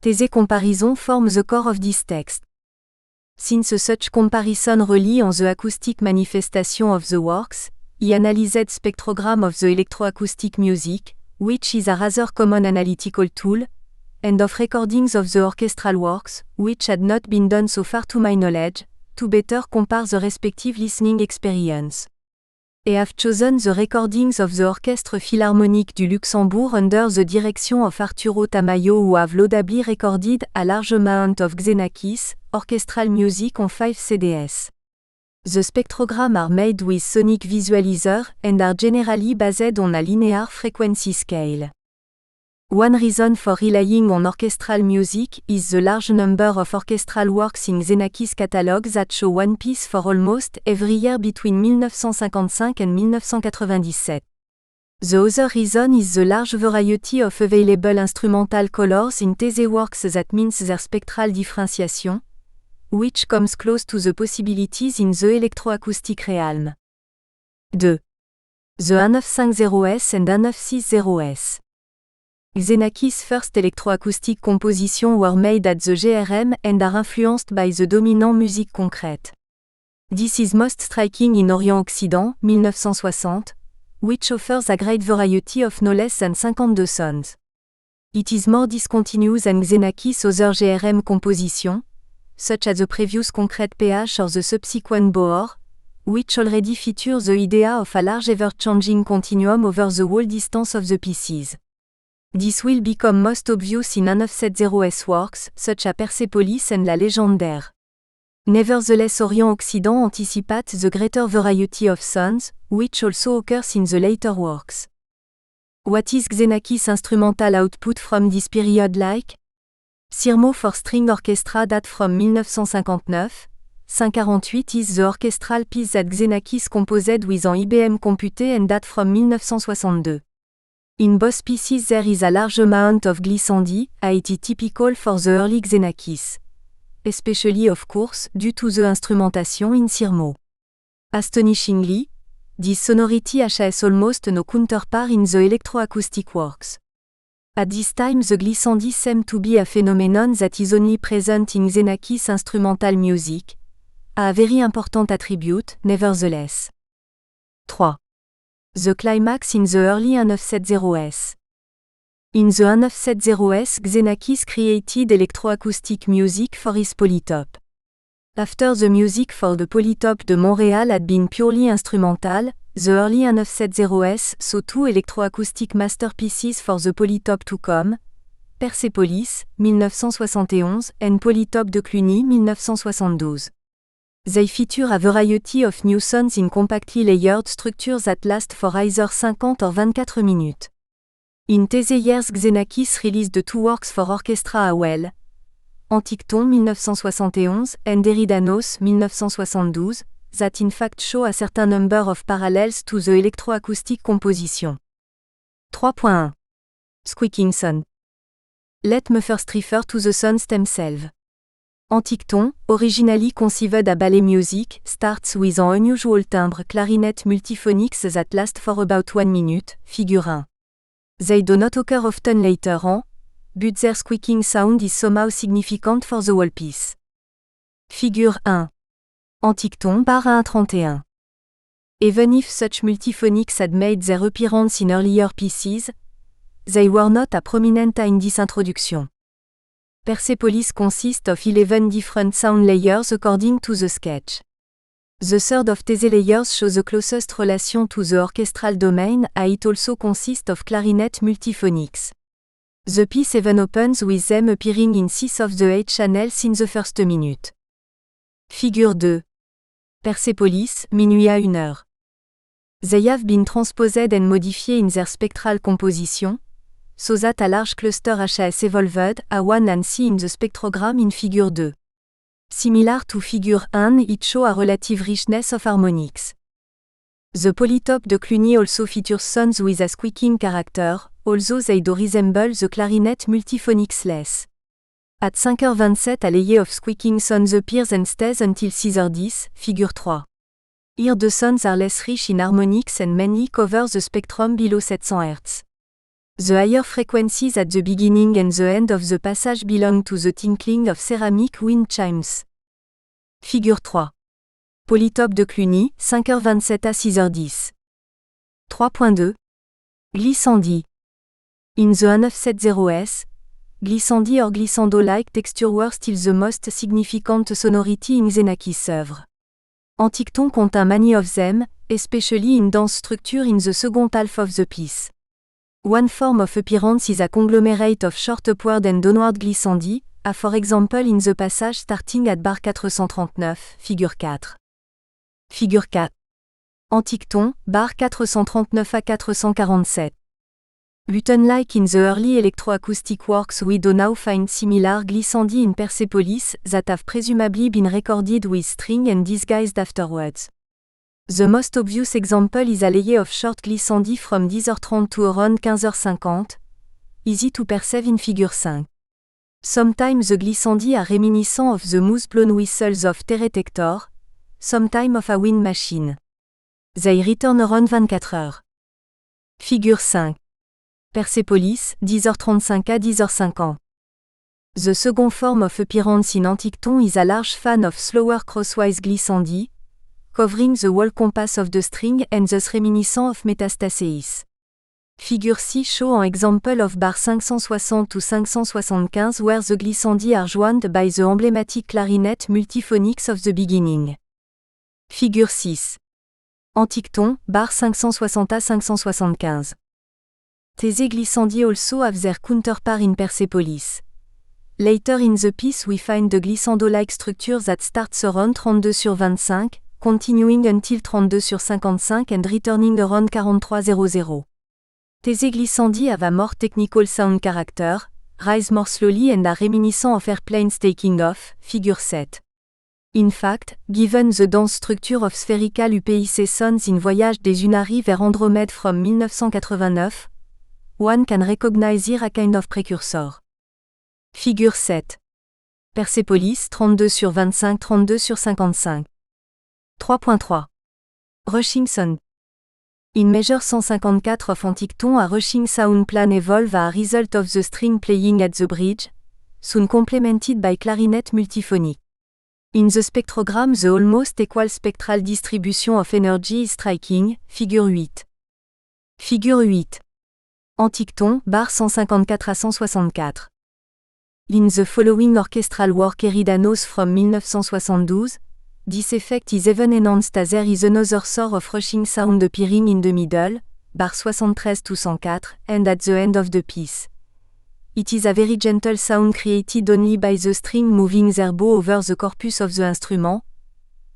These comparisons form the core of this text. Since such comparison rely on the acoustic manifestation of the works, he analyzed spectrogram of the electroacoustic music, which is a rather common analytical tool, and of recordings of the orchestral works, which had not been done so far to my knowledge, to better compare the respective listening experience. I have chosen the recordings of the Orchestre Philharmonique du Luxembourg under the direction of Arturo Tamayo, who have laudably recorded a large amount of Xenakis orchestral music on 5 CDs. The spectrograms are made with sonic visualizer and are generally based on a linear frequency scale. One reason for relying on orchestral music is the large number of orchestral works in Xenakis catalog that show one piece for almost every year between 1955 and 1997. The other reason is the large variety of available instrumental colors in these works that means their spectral differentiation, which comes close to the possibilities in the electroacoustic realm. 2. The 1950S and 1960S. Xenakis' first electroacoustic compositions were made at the GRM and are influenced by the dominant musique concrète. This is most striking in Orient-Occident, 1960, which offers a great variety of no less than 52 sounds. It is more discontinuous than Xenakis' other GRM compositions, such as the previous concrete PH or the subsequent Bohr, which already feature the idea of a large ever-changing continuum over the whole distance of the pieces. This will become most obvious in 1970s works, such as Persepolis and La Légendaire. Nevertheless, Orient-Occident anticipates the greater variety of sounds, which also occurs in the later works. What is Xenakis' instrumental output from this period like? Sirmo for string orchestra date from 1959. 548 is the orchestral piece that Xenakis composed with an IBM Computer and date from 1962. In both pieces there is a large amount of glissandi, it typical for the early Xenakis. Especially of course, due to the instrumentation in Sirmo. Astonishingly, this sonority has almost no counterpart in the electroacoustic works. At this time the glissandi seemed to be a phenomenon that is only present in Xenakis' instrumental music, a very important attribute, nevertheless. 3. The climax in the early 1970s. In the 1970s, Xenakis created electroacoustic music for his Polytope. After the music for the Polytope de Montréal had been purely instrumental, the early 1970s saw two electroacoustic masterpieces for the Polytope to come, Persepolis, 1971, and Polytope de Cluny, 1972. They feature a variety of new sounds in compactly layered structures that last for either 50 or 24 minutes. In these years Xenakis released two works for orchestra as well, Antiqueton 1971 and Eridanos 1972, that in fact show a certain number of parallels to the electroacoustic composition. 3.1. Squeaking sound. Let me first refer to the sounds themselves. Antiqueton, originally conceived as ballet music, starts with an unusual timbre clarinet multiphonics that lasts for about 1 minute, figure 1. They do not occur often later on, but their squeaking sound is somehow significant for the whole piece. Figure 1. Antiqueton bar à 1.31. Even if such multiphonics had made their appearance in earlier pieces, they were not a prominent in this introduction. Persepolis consists of 11 different sound layers according to the sketch. The third of these layers shows the closest relation to the orchestral domain, and it also consists of clarinet multiphonics. The piece even opens with them appearing in 6 of the 8 channels in the first minute. Figure 2. Persepolis, minuit à 1h. They have been transposed and modified in their spectral composition, so that a large cluster has evolved, as one can see in the spectrogram in Figure 2. Similar to Figure 1, it shows a relative richness of harmonics. The polytope de Cluny also features sounds with a squeaking character, although they do resemble the clarinet multiphonics less. At 5h27 a layer of squeaking sounds appears and stays until 6h10, Figure 3. Here the sounds are less rich in harmonics and mainly cover the spectrum below 700 Hz. The higher frequencies at the beginning and the end of the passage belong to the tinkling of ceramic wind chimes. Figure 3. Polytope de Cluny, 5h27 à 6h10. 3.2. Glissandi. In the 1970s, glissandi or glissando-like texture were still the most significant sonority in Xenakis' œuvre. Antiqueton contain many of them, especially in dance structure in the second half of the piece. One form of appearance is a conglomerate of short upward and downward glissandi, as for example in the passage starting at bar 439, Figure 4. Figure 4. Antiqueton, bar 439 à 447. But unlike in the early electroacoustic works we do now find similar glissandi in Persepolis that have presumably been recorded with string and disguised afterwards. The most obvious example is a layer of short glissandi from 10h30 to around 15h50, easy to perceive in Figure 5. Sometimes the glissandi are reminiscent of the moose-blown whistles of Teretector, sometimes of a wind machine. They return around 24h. Figure 5. Persepolis, 10h35 à 10h50. The second form of appearance in Antiqueton is a large fan of slower crosswise glissandi, covering the whole compass of the string and thus reminiscent of metastasis. Figure 6 shows an example of bar 560 to 575 where the glissandi are joined by the emblematic clarinet multiphonics of the beginning. Figure 6. Antiqueton, bar 560 à 575. These glissandi also have their counterpart in Persepolis. Later in the piece we find the glissando-like structure that starts around 32/25, continuing until 32/55 and returning around 43:00. These glissandi have a more technical sound character, rise more slowly and are reminiscent of airplanes taking off, Figure 7. In fact, given the dense structure of spherical UPIC sounds in Voyage des Unari vers Andromède from 1989, one can recognize here a kind of precursor. Figure 7. Persepolis, 32/25, 32/55. 3.3. Rushing sound. In measure 154 of Antiqueton a rushing sound plan evolve as a result of the string playing at the bridge, soon complemented by clarinet multiphonic. In the spectrogram the almost equal spectral distribution of energy is striking, Figure 8. Figure 8. Antiqueton, bar 154 à 164. In the following orchestral work Eridanos from 1972, this effect is even enhanced as there is another sort of rushing sound appearing in the middle, bar 73 to 104, and at the end of the piece. It is a very gentle sound created only by the string moving their bow over the corpus of the instrument,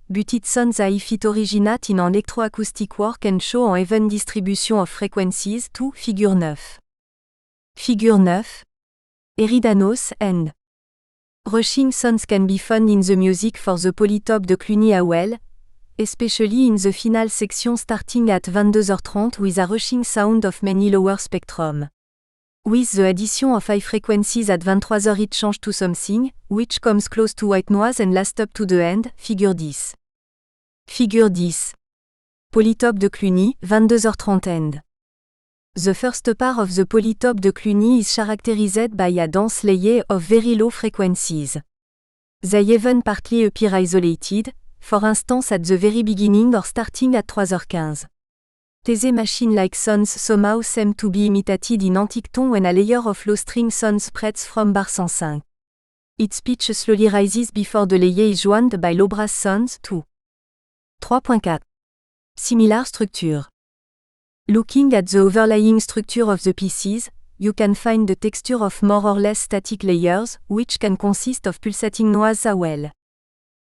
but it sounds as if it originates in an electroacoustic work and show an even distribution of frequencies to Figure 9. Figure 9. Eridanos, and rushing sounds can be found in the music for the polytope de Cluny as well, especially in the final section starting at 22h30 with a rushing sound of many lower spectrum. With the addition of high frequencies at 23h it changes to something, which comes close to white noise and lasts up to the end, Figure 10. Figure 10. Polytope de Cluny, 22h30 end. The first part of the polytope de Cluny is characterized by a dense layer of very low frequencies. They even partly appear isolated, for instance at the very beginning or starting at 3h15. These machine-like sounds somehow seem to be imitated in Antiqueton when a layer of low-string sounds spreads from bar 105. Its pitch slowly rises before the layer is joined by low brass sounds too. 3.4. Similar structure. Looking at the overlying structure of the pieces, you can find the texture of more or less static layers, which can consist of pulsating noise as well.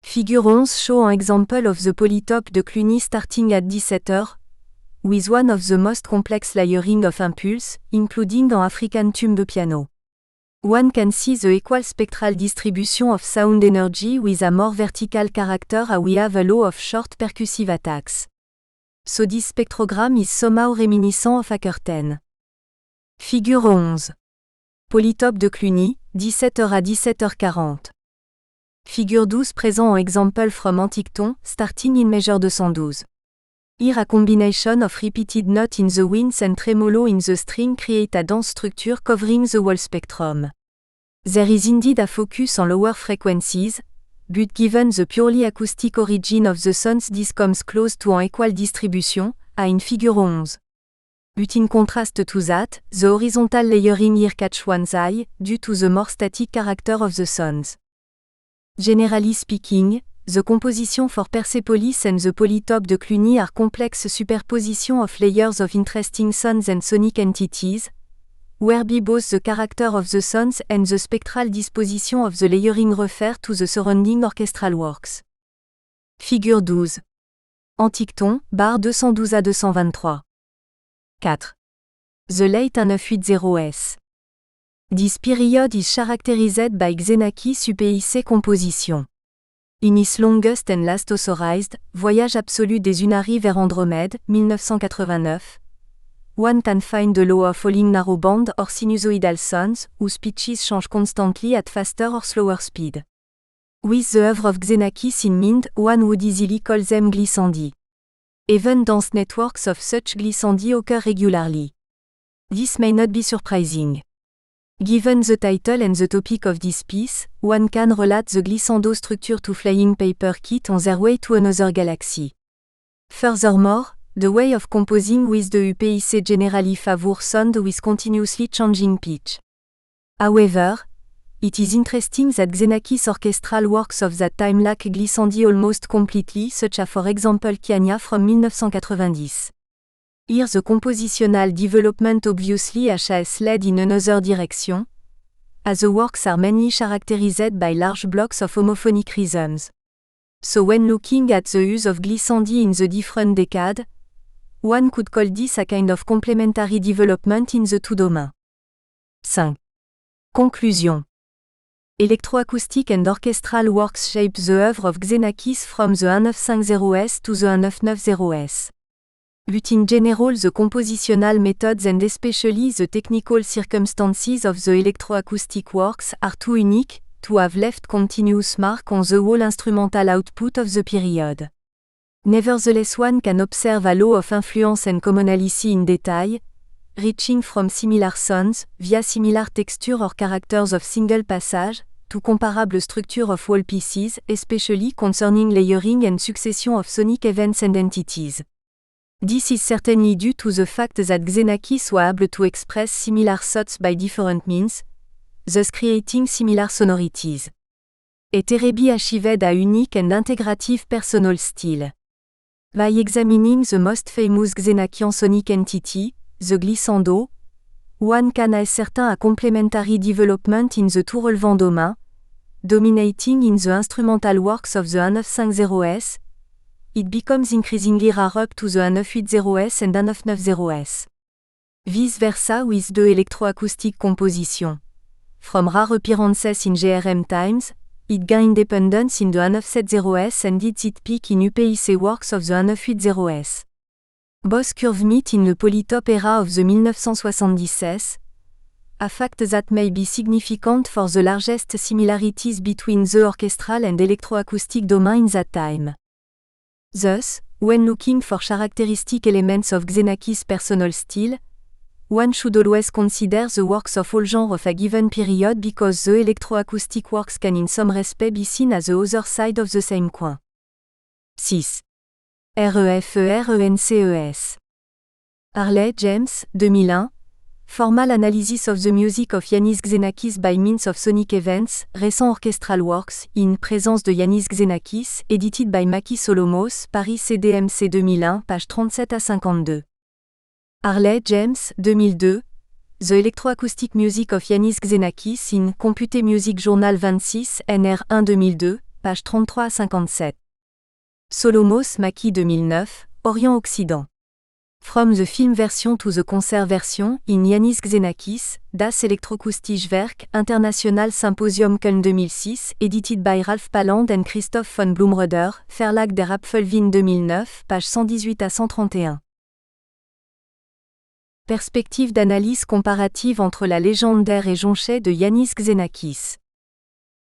Figure 11 shows an example of the polytope de Cluny starting at 17h, with one of the most complex layering of impulse, including an African tumbe piano. One can see the equal spectral distribution of sound energy with a more vertical character as we have a lot of short percussive attacks. So this spectrogram is somehow reminiscent of a curtain. Figure 11. Polytope de Cluny, 17h à 17h40. Figure 12 présent en example from Antiqueton, starting in measure 212. Here a combination of repeated note in the winds and tremolo in the string create a dense structure covering the whole spectrum. There is indeed a focus on lower frequencies, but given the purely acoustic origin of the sounds this comes close to an equal distribution, as in figure 11. But in contrast to that, the horizontal layering here catch one's eye, due to the more static character of the sounds. Generally speaking, the composition for Persepolis and the polytope de Cluny are complex superposition of layers of interesting sounds and sonic entities, whereby both the character of the sounds and the spectral disposition of the layering refer to the surrounding orchestral works. Figure 12. Antiqueton, bar 212 à 223. 4. The late 1980s. This period is characterized by Xenakis UPIC composition. In his longest and last authorized, Voyage absolu des Unari vers Andromède, 1989, one can find the law of falling narrowband or sinusoidal sounds, whose pitches change constantly at faster or slower speed. With the oeuvre of Xenakis in mind, one would easily call them glissandi. Even dense networks of such glissandi occur regularly. This may not be surprising. Given the title and the topic of this piece, one can relate the glissando structure to flying paper kit on their way to another galaxy. Furthermore, the way of composing with the UPIC generally favors sound with continuously changing pitch. However, it is interesting that Xenakis' orchestral works of that time lack glissandi almost completely, such as for example Kiania from 1990. Here the compositional development obviously has led in another direction, as the works are mainly characterized by large blocks of homophonic rhythms. So when looking at the use of glissandi in the different decades, one could call this a kind of complementary development in the two domains. 5. Conclusion. Electroacoustic and orchestral works shape the oeuvre of Xenakis from the 1950s to the 1990s. But in general the compositional methods and especially the technical circumstances of the electroacoustic works are too unique to have left continuous mark on the whole instrumental output of the period. Nevertheless one can observe a law of influence and commonality in detail, reaching from similar sounds, via similar texture or characters of single passage, to comparable structure of whole pieces, especially concerning layering and succession of sonic events and entities. This is certainly due to the fact that Xenakis was able to express similar thoughts by different means, thus creating similar sonorities. Et Terebi achieved a unique and integrative personal style. By examining the most famous Xenakian sonic entity, the glissando, one can ascertain a complementary development in the two relevant domains, dominating in the instrumental works of the 1950s, it becomes increasingly rare up to the 1980s and 1990s. Vice versa with the electroacoustic composition. From rare appearances in GRM times, it gained independence in the 1970s and did its peak in UPIC works of the 1980s. Both curves meet in the polytope era of the 1970s, a fact that may be significant for the largest similarities between the orchestral and electroacoustic domain in that time. Thus, when looking for characteristic elements of Xenakis' personal style, One should always consider the works of all genres of a given period because the electroacoustic works can in some respect be seen as the other side of the same coin. 6. REFERENCES. Harley, James, 2001. Formal Analysis of the Music of Yanis Xenakis by Means of Sonic Events, Recent Orchestral Works, in présence de Yanis Xenakis, edited by Maki Solomos, Paris CDMC 2001, page 37 à 52. Harley, James, 2002. The Electroacoustic Music of Yanis Xenakis in Computer Music Journal 26, NR 1 2002, page 33 à 57. Solomos, Maki 2009, Orient-Occident. From the Film Version to the Concert Version, in Yanis Xenakis, Das Elektroakustische Werk, International Symposium Köln 2006, edited by Ralph Paland and Christoph von Blumröder, Verlag der Apfelwein 2009, page 118 à 131. Perspective d'analyse comparative entre la légende d'Air et Jonchet de Yanis Xenakis.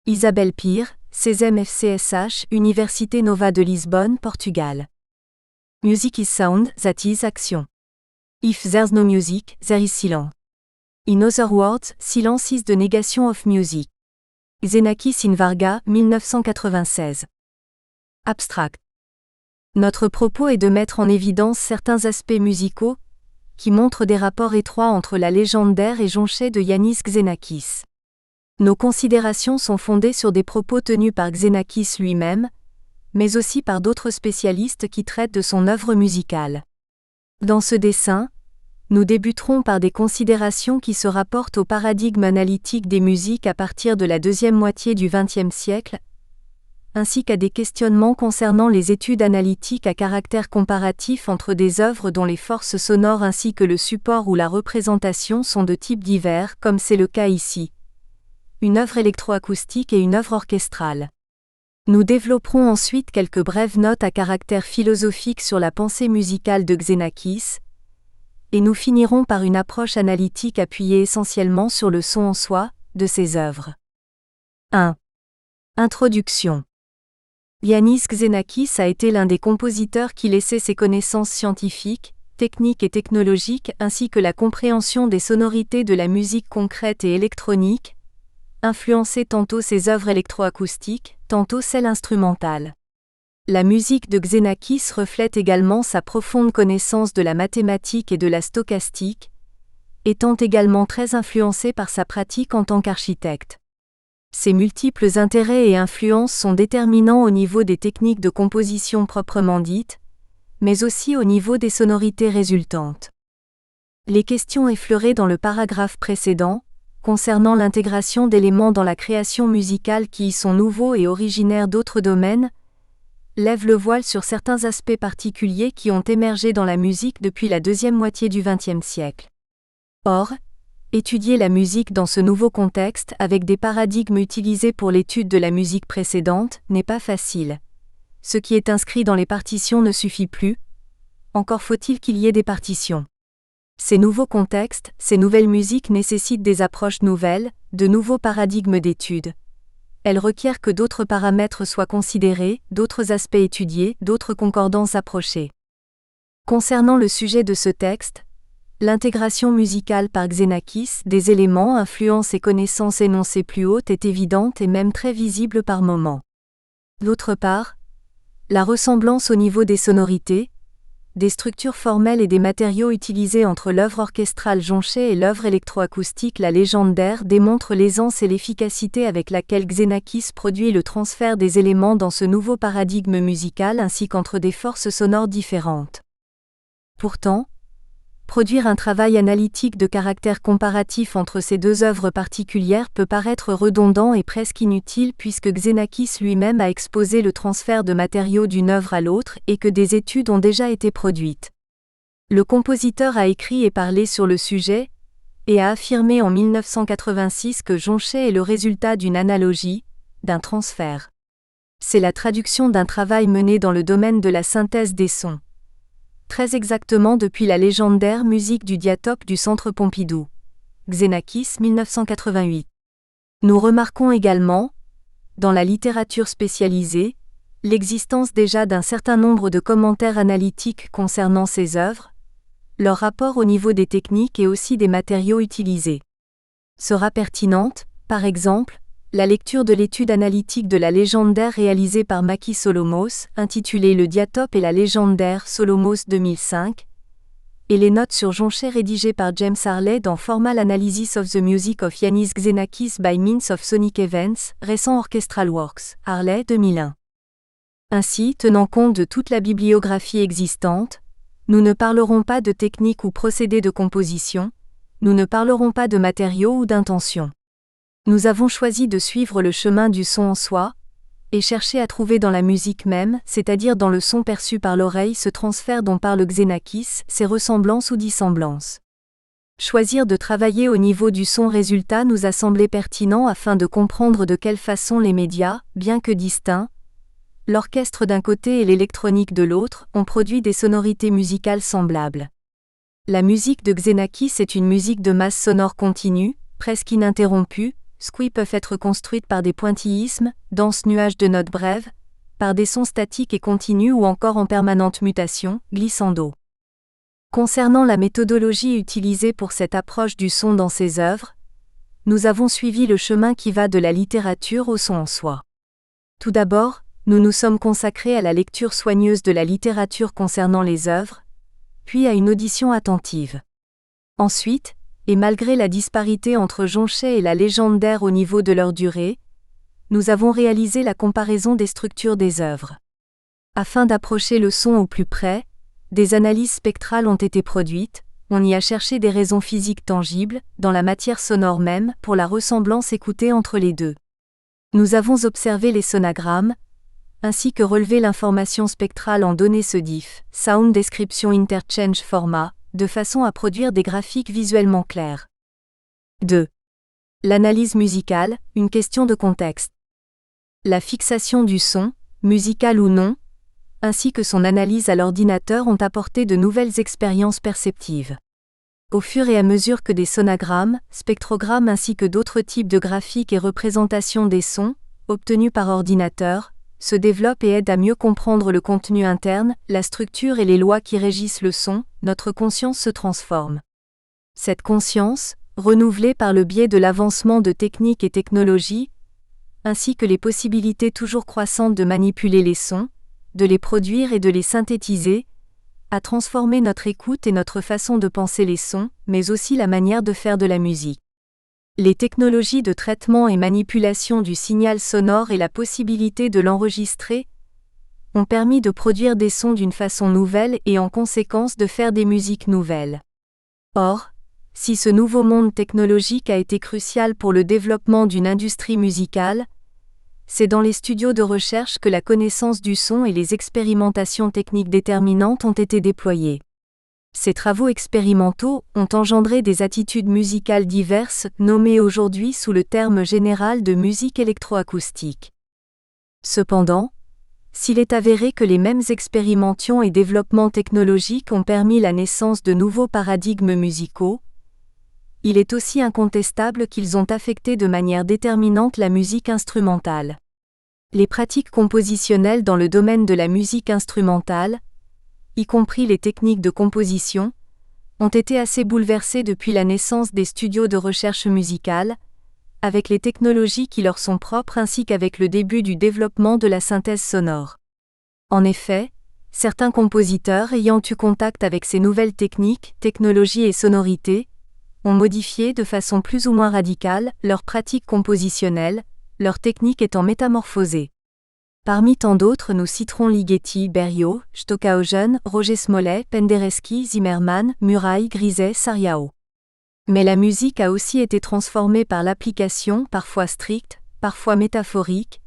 Isabelle Pire, CESEM FCSH, Université Nova de Lisbonne, Portugal. Music is sound, that is action. If there's no music, there is silence. In other words, silence is the negation of music. Xenakis in Varga, 1996. Abstract. Notre propos est de mettre en évidence certains aspects musicaux qui montrent des rapports étroits entre la légende d'Air et Jonchet de Yanis Xenakis. Nos considérations sont fondées sur des propos tenus par Xenakis lui-même, mais aussi par d'autres spécialistes qui traitent de son œuvre musicale. Dans ce dessin, nous débuterons par des considérations qui se rapportent au paradigme analytique des musiques à partir de la deuxième moitié du XXe siècle, ainsi qu'à des questionnements concernant les études analytiques à caractère comparatif entre des œuvres dont les forces sonores ainsi que le support ou la représentation sont de types divers, comme c'est le cas ici. Une œuvre électroacoustique et une œuvre orchestrale. Nous développerons ensuite quelques brèves notes à caractère philosophique sur la pensée musicale de Xenakis, et nous finirons par une approche analytique appuyée essentiellement sur le son en soi, de ses œuvres. 1. Introduction. Yanis Xenakis a été l'un des compositeurs qui laissait ses connaissances scientifiques, techniques et technologiques ainsi que la compréhension des sonorités de la musique concrète et électronique, influencer tantôt ses œuvres électroacoustiques, tantôt celles instrumentales. La musique de Xenakis reflète également sa profonde connaissance de la mathématique et de la stochastique, étant également très influencée par sa pratique en tant qu'architecte. Ces multiples intérêts et influences sont déterminants au niveau des techniques de composition proprement dites, mais aussi au niveau des sonorités résultantes. Les questions effleurées dans le paragraphe précédent, concernant l'intégration d'éléments dans la création musicale qui y sont nouveaux et originaires d'autres domaines, lèvent le voile sur certains aspects particuliers qui ont émergé dans la musique depuis la deuxième moitié du XXe siècle. Or, étudier la musique dans ce nouveau contexte avec des paradigmes utilisés pour l'étude de la musique précédente n'est pas facile. Ce qui est inscrit dans les partitions ne suffit plus, encore faut-il qu'il y ait des partitions. Ces nouveaux contextes, ces nouvelles musiques nécessitent des approches nouvelles, de nouveaux paradigmes d'étude. Elles requièrent que d'autres paramètres soient considérés, d'autres aspects étudiés, d'autres concordances approchées. Concernant le sujet de ce texte, l'intégration musicale par Xenakis des éléments, influences et connaissances énoncées plus hautes est évidente et même très visible par moments. D'autre part, la ressemblance au niveau des sonorités, des structures formelles et des matériaux utilisés entre l'œuvre orchestrale Jonchet et l'œuvre électroacoustique La Légende d'Air démontre l'aisance et l'efficacité avec laquelle Xenakis produit le transfert des éléments dans ce nouveau paradigme musical ainsi qu'entre des forces sonores différentes. Pourtant, produire un travail analytique de caractère comparatif entre ces deux œuvres particulières peut paraître redondant et presque inutile puisque Xenakis lui-même a exposé le transfert de matériaux d'une œuvre à l'autre et que des études ont déjà été produites. Le compositeur a écrit et parlé sur le sujet, et a affirmé en 1986 que Jonchet est le résultat d'une analogie, d'un transfert. C'est la traduction d'un travail mené dans le domaine de la synthèse des sons. Très exactement depuis la légende d'Air musique du Diatope du Centre Pompidou. Xenakis 1988. Nous remarquons également, dans la littérature spécialisée, l'existence déjà d'un certain nombre de commentaires analytiques concernant ces œuvres, leur rapport au niveau des techniques et aussi des matériaux utilisés. Sera pertinente, par exemple, la lecture de l'étude analytique de la légende d'air réalisée par Maki Solomos, intitulée Le Diatope et la légende d'air Solomos 2005, et les notes sur Jonché rédigées par James Harley dans Formal Analysis of the Music of Yanis Xenakis by Means of Sonic Events, récent Orchestral Works, Harley 2001. Ainsi, tenant compte de toute la bibliographie existante, nous ne parlerons pas de technique ou procédés de composition, nous ne parlerons pas de matériaux ou d'intention. Nous avons choisi de suivre le chemin du son en soi, et chercher à trouver dans la musique même, c'est-à-dire dans le son perçu par l'oreille, ce transfert dont parle Xenakis, ses ressemblances ou dissemblances. Choisir de travailler au niveau du son résultat nous a semblé pertinent afin de comprendre de quelle façon les médias, bien que distincts, l'orchestre d'un côté et l'électronique de l'autre, ont produit des sonorités musicales semblables. La musique de Xenakis est une musique de masse sonore continue, presque ininterrompue, qui peuvent être construites par des pointillismes, denses nuages de notes brèves, par des sons statiques et continus ou encore en permanente mutation, glissando. Concernant la méthodologie utilisée pour cette approche du son dans ses œuvres, nous avons suivi le chemin qui va de la littérature au son en soi. Tout d'abord, nous nous sommes consacrés à la lecture soigneuse de la littérature concernant les œuvres, puis à une audition attentive. Ensuite, et malgré la disparité entre Jonché et la légende d'air au niveau de leur durée, nous avons réalisé la comparaison des structures des œuvres. Afin d'approcher le son au plus près, des analyses spectrales ont été produites, on y a cherché des raisons physiques tangibles, dans la matière sonore même, pour la ressemblance écoutée entre les deux. Nous avons observé les sonagrammes, ainsi que relevé l'information spectrale en données SEDIF, Sound Description Interchange Format, de façon à produire des graphiques visuellement clairs. 2. L'analyse musicale, une question de contexte. La fixation du son, musical ou non, ainsi que son analyse à l'ordinateur ont apporté de nouvelles expériences perceptives. Au fur et à mesure que des sonagrammes, spectrogrammes ainsi que d'autres types de graphiques et représentations des sons, obtenus par ordinateur, se développent et aident à mieux comprendre le contenu interne, la structure et les lois qui régissent le son, notre conscience se transforme. Cette conscience, renouvelée par le biais de l'avancement de techniques et technologies, ainsi que les possibilités toujours croissantes de manipuler les sons, de les produire et de les synthétiser, a transformé notre écoute et notre façon de penser les sons, mais aussi la manière de faire de la musique. Les technologies de traitement et manipulation du signal sonore et la possibilité de l'enregistrer ont permis de produire des sons d'une façon nouvelle et en conséquence de faire des musiques nouvelles. Or, si ce nouveau monde technologique a été crucial pour le développement d'une industrie musicale, c'est dans les studios de recherche que la connaissance du son et les expérimentations techniques déterminantes ont été déployées. Ces travaux expérimentaux ont engendré des attitudes musicales diverses, nommées aujourd'hui sous le terme général de musique électroacoustique. Cependant, s'il est avéré que les mêmes expérimentations et développements technologiques ont permis la naissance de nouveaux paradigmes musicaux, il est aussi incontestable qu'ils ont affecté de manière déterminante la musique instrumentale. Les pratiques compositionnelles dans le domaine de la musique instrumentale, y compris les techniques de composition, ont été assez bouleversées depuis la naissance des studios de recherche musicale, avec les technologies qui leur sont propres ainsi qu'avec le début du développement de la synthèse sonore. En effet, certains compositeurs ayant eu contact avec ces nouvelles techniques, technologies et sonorités, ont modifié de façon plus ou moins radicale leurs pratiques compositionnelles, leurs techniques étant métamorphosées. Parmi tant d'autres nous citerons Ligeti, Berio, Stockhausen, Roger Smollet, Penderecki, Zimmermann, Murail, Griset, Sariao. Mais la musique a aussi été transformée par l'application, parfois stricte, parfois métaphorique,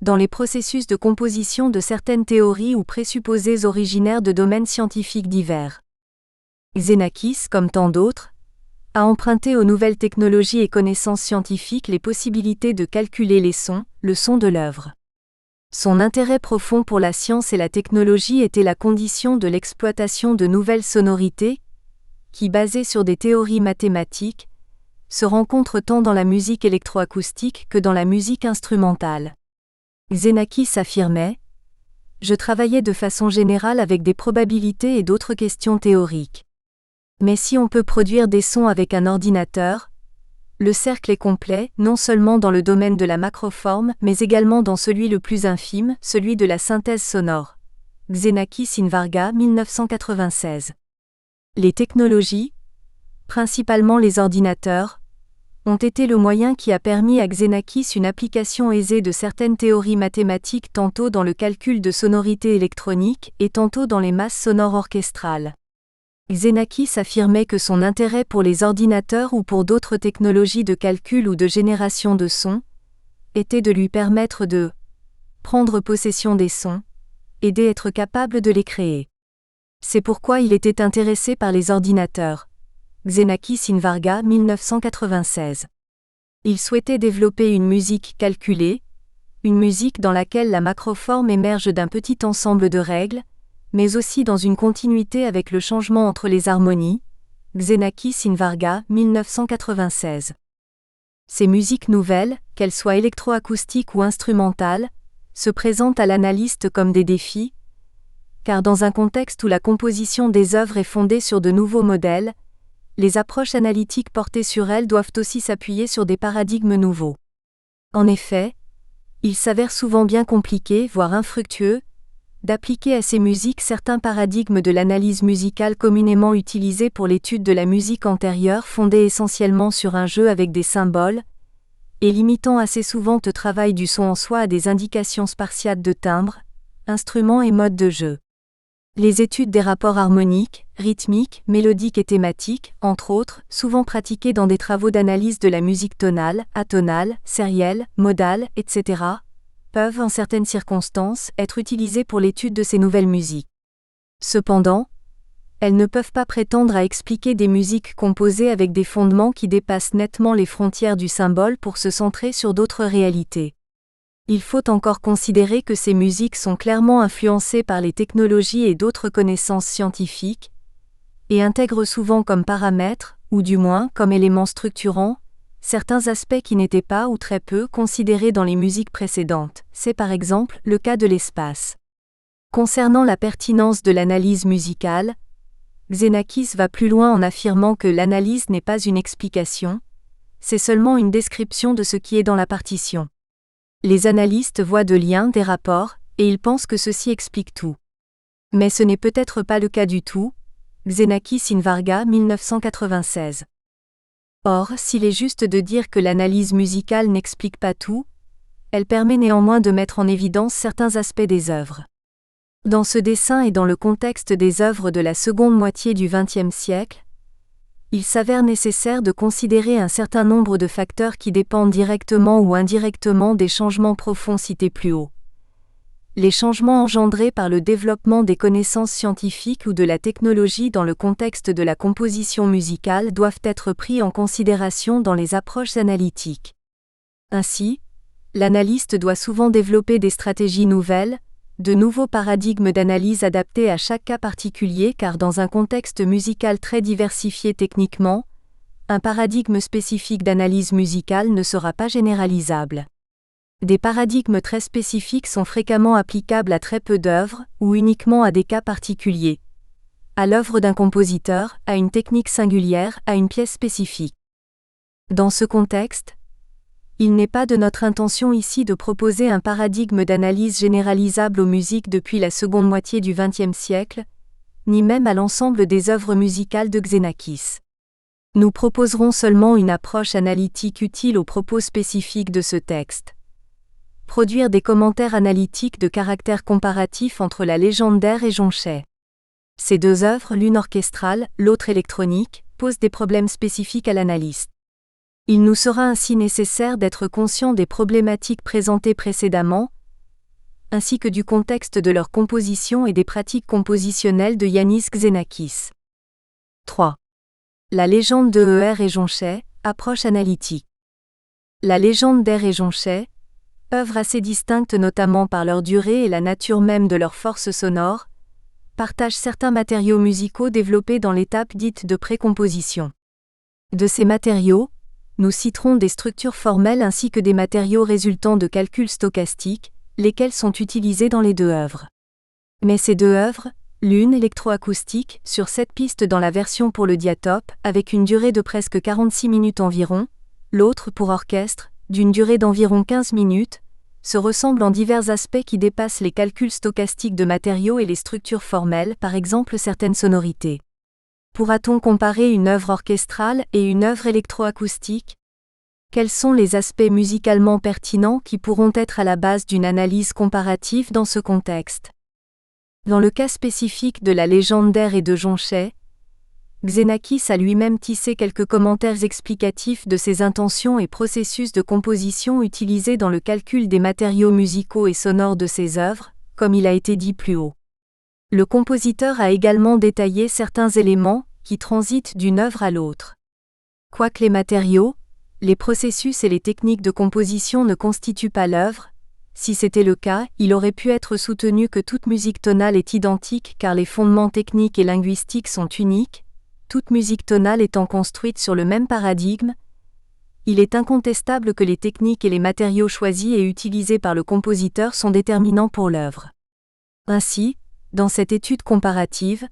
dans les processus de composition de certaines théories ou présupposés originaires de domaines scientifiques divers. Xenakis, comme tant d'autres, a emprunté aux nouvelles technologies et connaissances scientifiques les possibilités de calculer les sons, le son de l'œuvre. Son intérêt profond pour la science et la technologie était la condition de l'exploitation de nouvelles sonorités, qui, basées sur des théories mathématiques, se rencontrent tant dans la musique électroacoustique que dans la musique instrumentale. Xenakis affirmait : « Je travaillais de façon générale avec des probabilités et d'autres questions théoriques. Mais si on peut produire des sons avec un ordinateur, le cercle est complet, non seulement dans le domaine de la macroforme, mais également dans celui le plus infime, celui de la synthèse sonore. Xenakis Invarga, 1996. Les technologies, principalement les ordinateurs, ont été le moyen qui a permis à Xenakis une application aisée de certaines théories mathématiques tantôt dans le calcul de sonorité électronique et tantôt dans les masses sonores orchestrales. Xenakis affirmait que son intérêt pour les ordinateurs ou pour d'autres technologies de calcul ou de génération de sons était de lui permettre de prendre possession des sons et d'être capable de les créer. C'est pourquoi il était intéressé par les ordinateurs. Xenakis Invarga, 1996. Il souhaitait développer une musique calculée, une musique dans laquelle la macroforme émerge d'un petit ensemble de règles, mais aussi dans une continuité avec le changement entre les harmonies. Xenakis Invarga, 1996. Ces musiques nouvelles, qu'elles soient électroacoustiques ou instrumentales, se présentent à l'analyste comme des défis, car dans un contexte où la composition des œuvres est fondée sur de nouveaux modèles, les approches analytiques portées sur elles doivent aussi s'appuyer sur des paradigmes nouveaux. En effet, il s'avère souvent bien compliqué, voire infructueux, d'appliquer à ces musiques certains paradigmes de l'analyse musicale communément utilisés pour l'étude de la musique antérieure fondée essentiellement sur un jeu avec des symboles, et limitant assez souvent le travail du son en soi à des indications spartiates de timbres, instruments et modes de jeu. Les études des rapports harmoniques, rythmiques, mélodiques et thématiques, entre autres, souvent pratiquées dans des travaux d'analyse de la musique tonale, atonale, sérielle, modale, etc., peuvent, en certaines circonstances, être utilisées pour l'étude de ces nouvelles musiques. Cependant, elles ne peuvent pas prétendre à expliquer des musiques composées avec des fondements qui dépassent nettement les frontières du symbole pour se centrer sur d'autres réalités. Il faut encore considérer que ces musiques sont clairement influencées par les technologies et d'autres connaissances scientifiques, et intègrent souvent comme paramètres, ou du moins comme éléments structurants, certains aspects qui n'étaient pas ou très peu considérés dans les musiques précédentes. C'est par exemple le cas de l'espace. Concernant la pertinence de l'analyse musicale, Xenakis va plus loin en affirmant que l'analyse n'est pas une explication, c'est seulement une description de ce qui est dans la partition. Les analystes voient de liens, des rapports, et ils pensent que ceci explique tout. Mais ce n'est peut-être pas le cas du tout. Xenakis Invarga, 1996. Or, s'il est juste de dire que l'analyse musicale n'explique pas tout, elle permet néanmoins de mettre en évidence certains aspects des œuvres. Dans ce dessin et dans le contexte des œuvres de la seconde moitié du XXe siècle, il s'avère nécessaire de considérer un certain nombre de facteurs qui dépendent directement ou indirectement des changements profonds cités plus haut. Les changements engendrés par le développement des connaissances scientifiques ou de la technologie dans le contexte de la composition musicale doivent être pris en considération dans les approches analytiques. Ainsi, l'analyste doit souvent développer des stratégies nouvelles, de nouveaux paradigmes d'analyse adaptés à chaque cas particulier car dans un contexte musical très diversifié techniquement, un paradigme spécifique d'analyse musicale ne sera pas généralisable. Des paradigmes très spécifiques sont fréquemment applicables à très peu d'œuvres ou uniquement à des cas particuliers. À l'œuvre d'un compositeur, à une technique singulière, à une pièce spécifique. Dans ce contexte, il n'est pas de notre intention ici de proposer un paradigme d'analyse généralisable aux musiques depuis la seconde moitié du XXe siècle, ni même à l'ensemble des œuvres musicales de Xenakis. Nous proposerons seulement une approche analytique utile aux propos spécifiques de ce texte. Produire des commentaires analytiques de caractère comparatif entre la légende d'Air et Jonchet. Ces deux œuvres, l'une orchestrale, l'autre électronique, posent des problèmes spécifiques à l'analyste. Il nous sera ainsi nécessaire d'être conscients des problématiques présentées précédemment, ainsi que du contexte de leur composition et des pratiques compositionnelles de Yannis Xenakis. 3. La légende de Air et Jonchet, approche analytique. La légende d'Air et Jonchet, œuvres assez distinctes notamment par leur durée et la nature même de leur force sonore, partagent certains matériaux musicaux développés dans l'étape dite de précomposition. De ces matériaux, nous citerons des structures formelles ainsi que des matériaux résultant de calculs stochastiques, lesquels sont utilisés dans les deux œuvres. Mais ces deux œuvres, L'une électroacoustique, sur 7 pistes dans la version pour le diatope, avec une durée de presque 46 minutes environ, l'autre pour orchestre, d'une durée d'environ 15 minutes, se ressemblent en divers aspects qui dépassent les calculs stochastiques de matériaux et les structures formelles, par exemple certaines sonorités. Pourra-t-on comparer une œuvre orchestrale et une œuvre électroacoustique ? Quels sont les aspects musicalement pertinents qui pourront être à la base d'une analyse comparative dans ce contexte ? Dans le cas spécifique de la légende d'Air et de Jonchet, Xenakis a lui-même tissé quelques commentaires explicatifs de ses intentions et processus de composition utilisés dans le calcul des matériaux musicaux et sonores de ses œuvres, comme il a été dit plus haut. Le compositeur a également détaillé certains éléments qui transitent d'une œuvre à l'autre. Quoique les matériaux, les processus et les techniques de composition ne constituent pas l'œuvre, si c'était le cas, il aurait pu être soutenu que toute musique tonale est identique car les fondements techniques et linguistiques sont uniques, toute musique tonale étant construite sur le même paradigme. Il est incontestable que les techniques et les matériaux choisis et utilisés par le compositeur sont déterminants pour l'œuvre. Ainsi, dans cette étude comparative,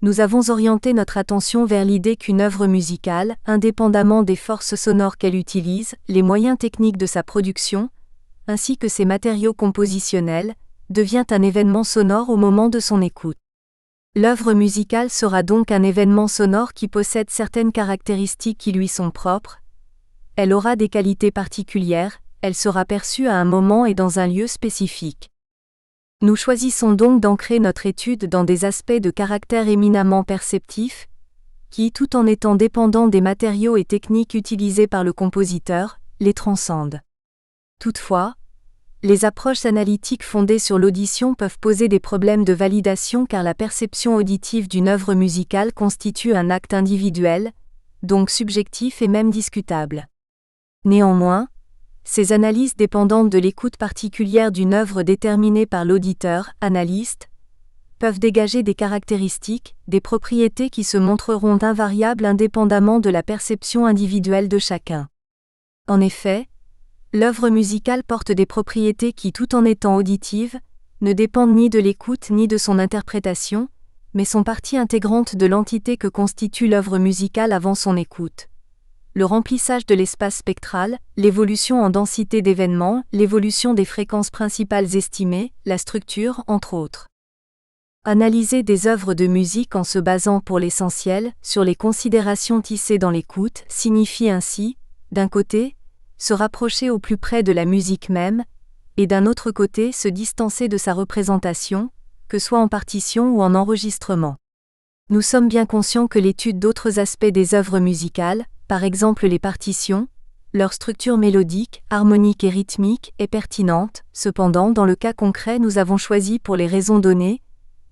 nous avons orienté notre attention vers l'idée qu'une œuvre musicale, indépendamment des forces sonores qu'elle utilise, les moyens techniques de sa production, ainsi que ses matériaux compositionnels, devient un événement sonore au moment de son écoute. L'œuvre musicale sera donc un événement sonore qui possède certaines caractéristiques qui lui sont propres. Elle aura des qualités particulières, elle sera perçue à un moment et dans un lieu spécifique. Nous choisissons donc d'ancrer notre étude dans des aspects de caractère éminemment perceptifs, qui, tout en étant dépendants des matériaux et techniques utilisés par le compositeur, les transcendent. Toutefois, les approches analytiques fondées sur l'audition peuvent poser des problèmes de validation car la perception auditive d'une œuvre musicale constitue un acte individuel, donc subjectif et même discutable. Néanmoins, ces analyses dépendantes de l'écoute particulière d'une œuvre déterminée par l'auditeur, analyste, peuvent dégager des caractéristiques, des propriétés qui se montreront invariables indépendamment de la perception individuelle de chacun. En effet, l'œuvre musicale porte des propriétés qui, tout en étant auditives, ne dépendent ni de l'écoute ni de son interprétation, mais sont partie intégrante de l'entité que constitue l'œuvre musicale avant son écoute. Le remplissage de l'espace spectral, l'évolution en densité d'événements, l'évolution des fréquences principales estimées, la structure, entre autres. Analyser des œuvres de musique en se basant pour l'essentiel sur les considérations tissées dans l'écoute signifie ainsi, d'un côté, se rapprocher au plus près de la musique même, et d'un autre côté se distancer de sa représentation, que soit en partition ou en enregistrement. Nous sommes bien conscients que l'étude d'autres aspects des œuvres musicales, par exemple les partitions, leur structure mélodique, harmonique et rythmique, est pertinente. Cependant, dans le cas concret, nous avons choisi, pour les raisons données,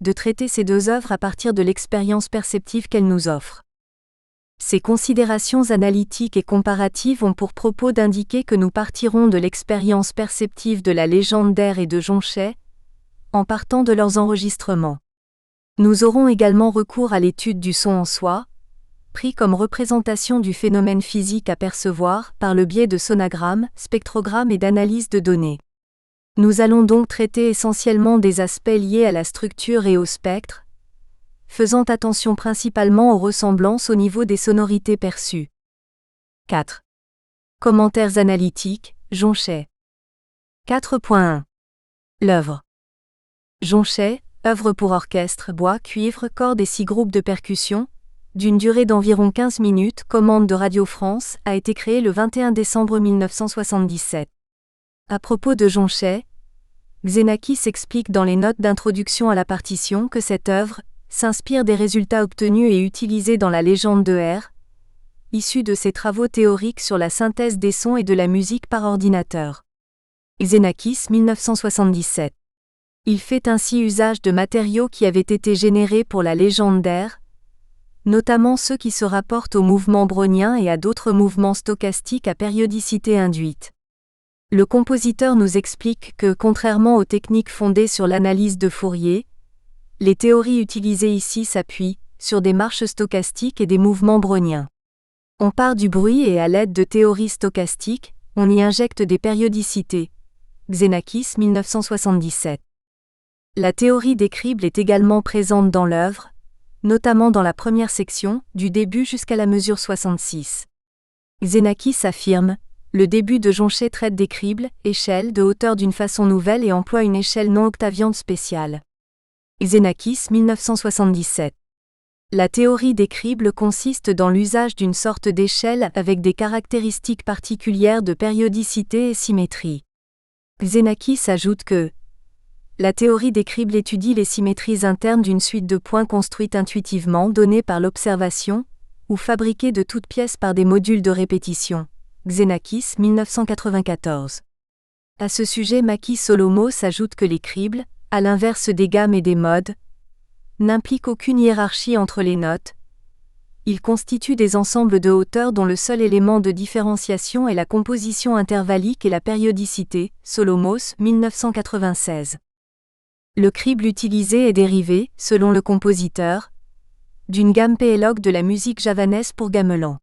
de traiter ces deux œuvres à partir de l'expérience perceptive qu'elles nous offrent. Ces considérations analytiques et comparatives ont pour propos d'indiquer que nous partirons de l'expérience perceptive de la légende d'Air et de Jonchet, en partant de leurs enregistrements. Nous aurons également recours à l'étude du son en soi, pris comme représentation du phénomène physique à percevoir par le biais de sonagrammes, spectrogrammes et d'analyse de données. Nous allons donc traiter essentiellement des aspects liés à la structure et au spectre, faisant attention principalement aux ressemblances au niveau des sonorités perçues. 4. Commentaires analytiques, Jonchet. 4.1. L'œuvre. Jonchet, œuvre pour orchestre, bois, cuivre, cordes et 6 groupes de percussion, d'une durée d'environ 15 minutes, commande de Radio France, a été créée le 21 décembre 1977. À propos de Jonchet, Xenakis explique dans les notes d'introduction à la partition que cette œuvre s'inspire des résultats obtenus et utilisés dans la légende d'Air, issus de ses travaux théoriques sur la synthèse des sons et de la musique par ordinateur. Xenakis 1977. Il fait ainsi usage de matériaux qui avaient été générés pour la légende d'Air, notamment ceux qui se rapportent au mouvement brownien et à d'autres mouvements stochastiques à périodicité induite. Le compositeur nous explique que, contrairement aux techniques fondées sur l'analyse de Fourier, les théories utilisées ici s'appuient sur des marches stochastiques et des mouvements browniens. On part du bruit et à l'aide de théories stochastiques, on y injecte des périodicités. Xenakis 1977. La théorie des cribles est également présente dans l'œuvre, notamment dans la première section, du début jusqu'à la mesure 66. Xenakis affirme: le début de Jonché traite des cribles, échelles de hauteur d'une façon nouvelle et emploie une échelle non octaviante spéciale. Xenakis 1977. La théorie des cribles consiste dans l'usage d'une sorte d'échelle avec des caractéristiques particulières de périodicité et symétrie. Xenakis ajoute que la théorie des cribles étudie les symétries internes d'une suite de points construite intuitivement donnée par l'observation, ou fabriquée de toutes pièces par des modules de répétition. Xenakis 1994. À ce sujet, Makis Solomos ajoute que les cribles, à l'inverse des gammes et des modes, n'impliquent aucune hiérarchie entre les notes. Ils constituent des ensembles de hauteurs dont le seul élément de différenciation est la composition intervallique et la périodicité. Solomos 1996. Le crible utilisé est dérivé, selon le compositeur, d'une gamme P-log de la musique javanaise pour gamelan.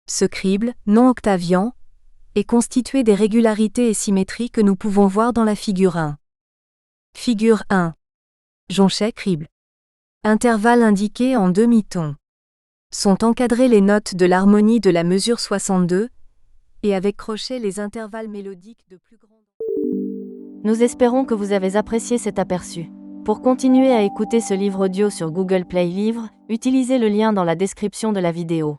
Ce crible, non octaviant, est constitué des régularités et symétries que nous pouvons voir dans la figure 1. Figure 1. Jonché crible. Intervalle indiqué en demi-ton. Sont encadrées les notes de l'harmonie de la mesure 62, et avec crochet les intervalles mélodiques de plus grande. Nous espérons que vous avez apprécié cet aperçu. Pour continuer à écouter ce livre audio sur Google Play Livres, utilisez le lien dans la description de la vidéo.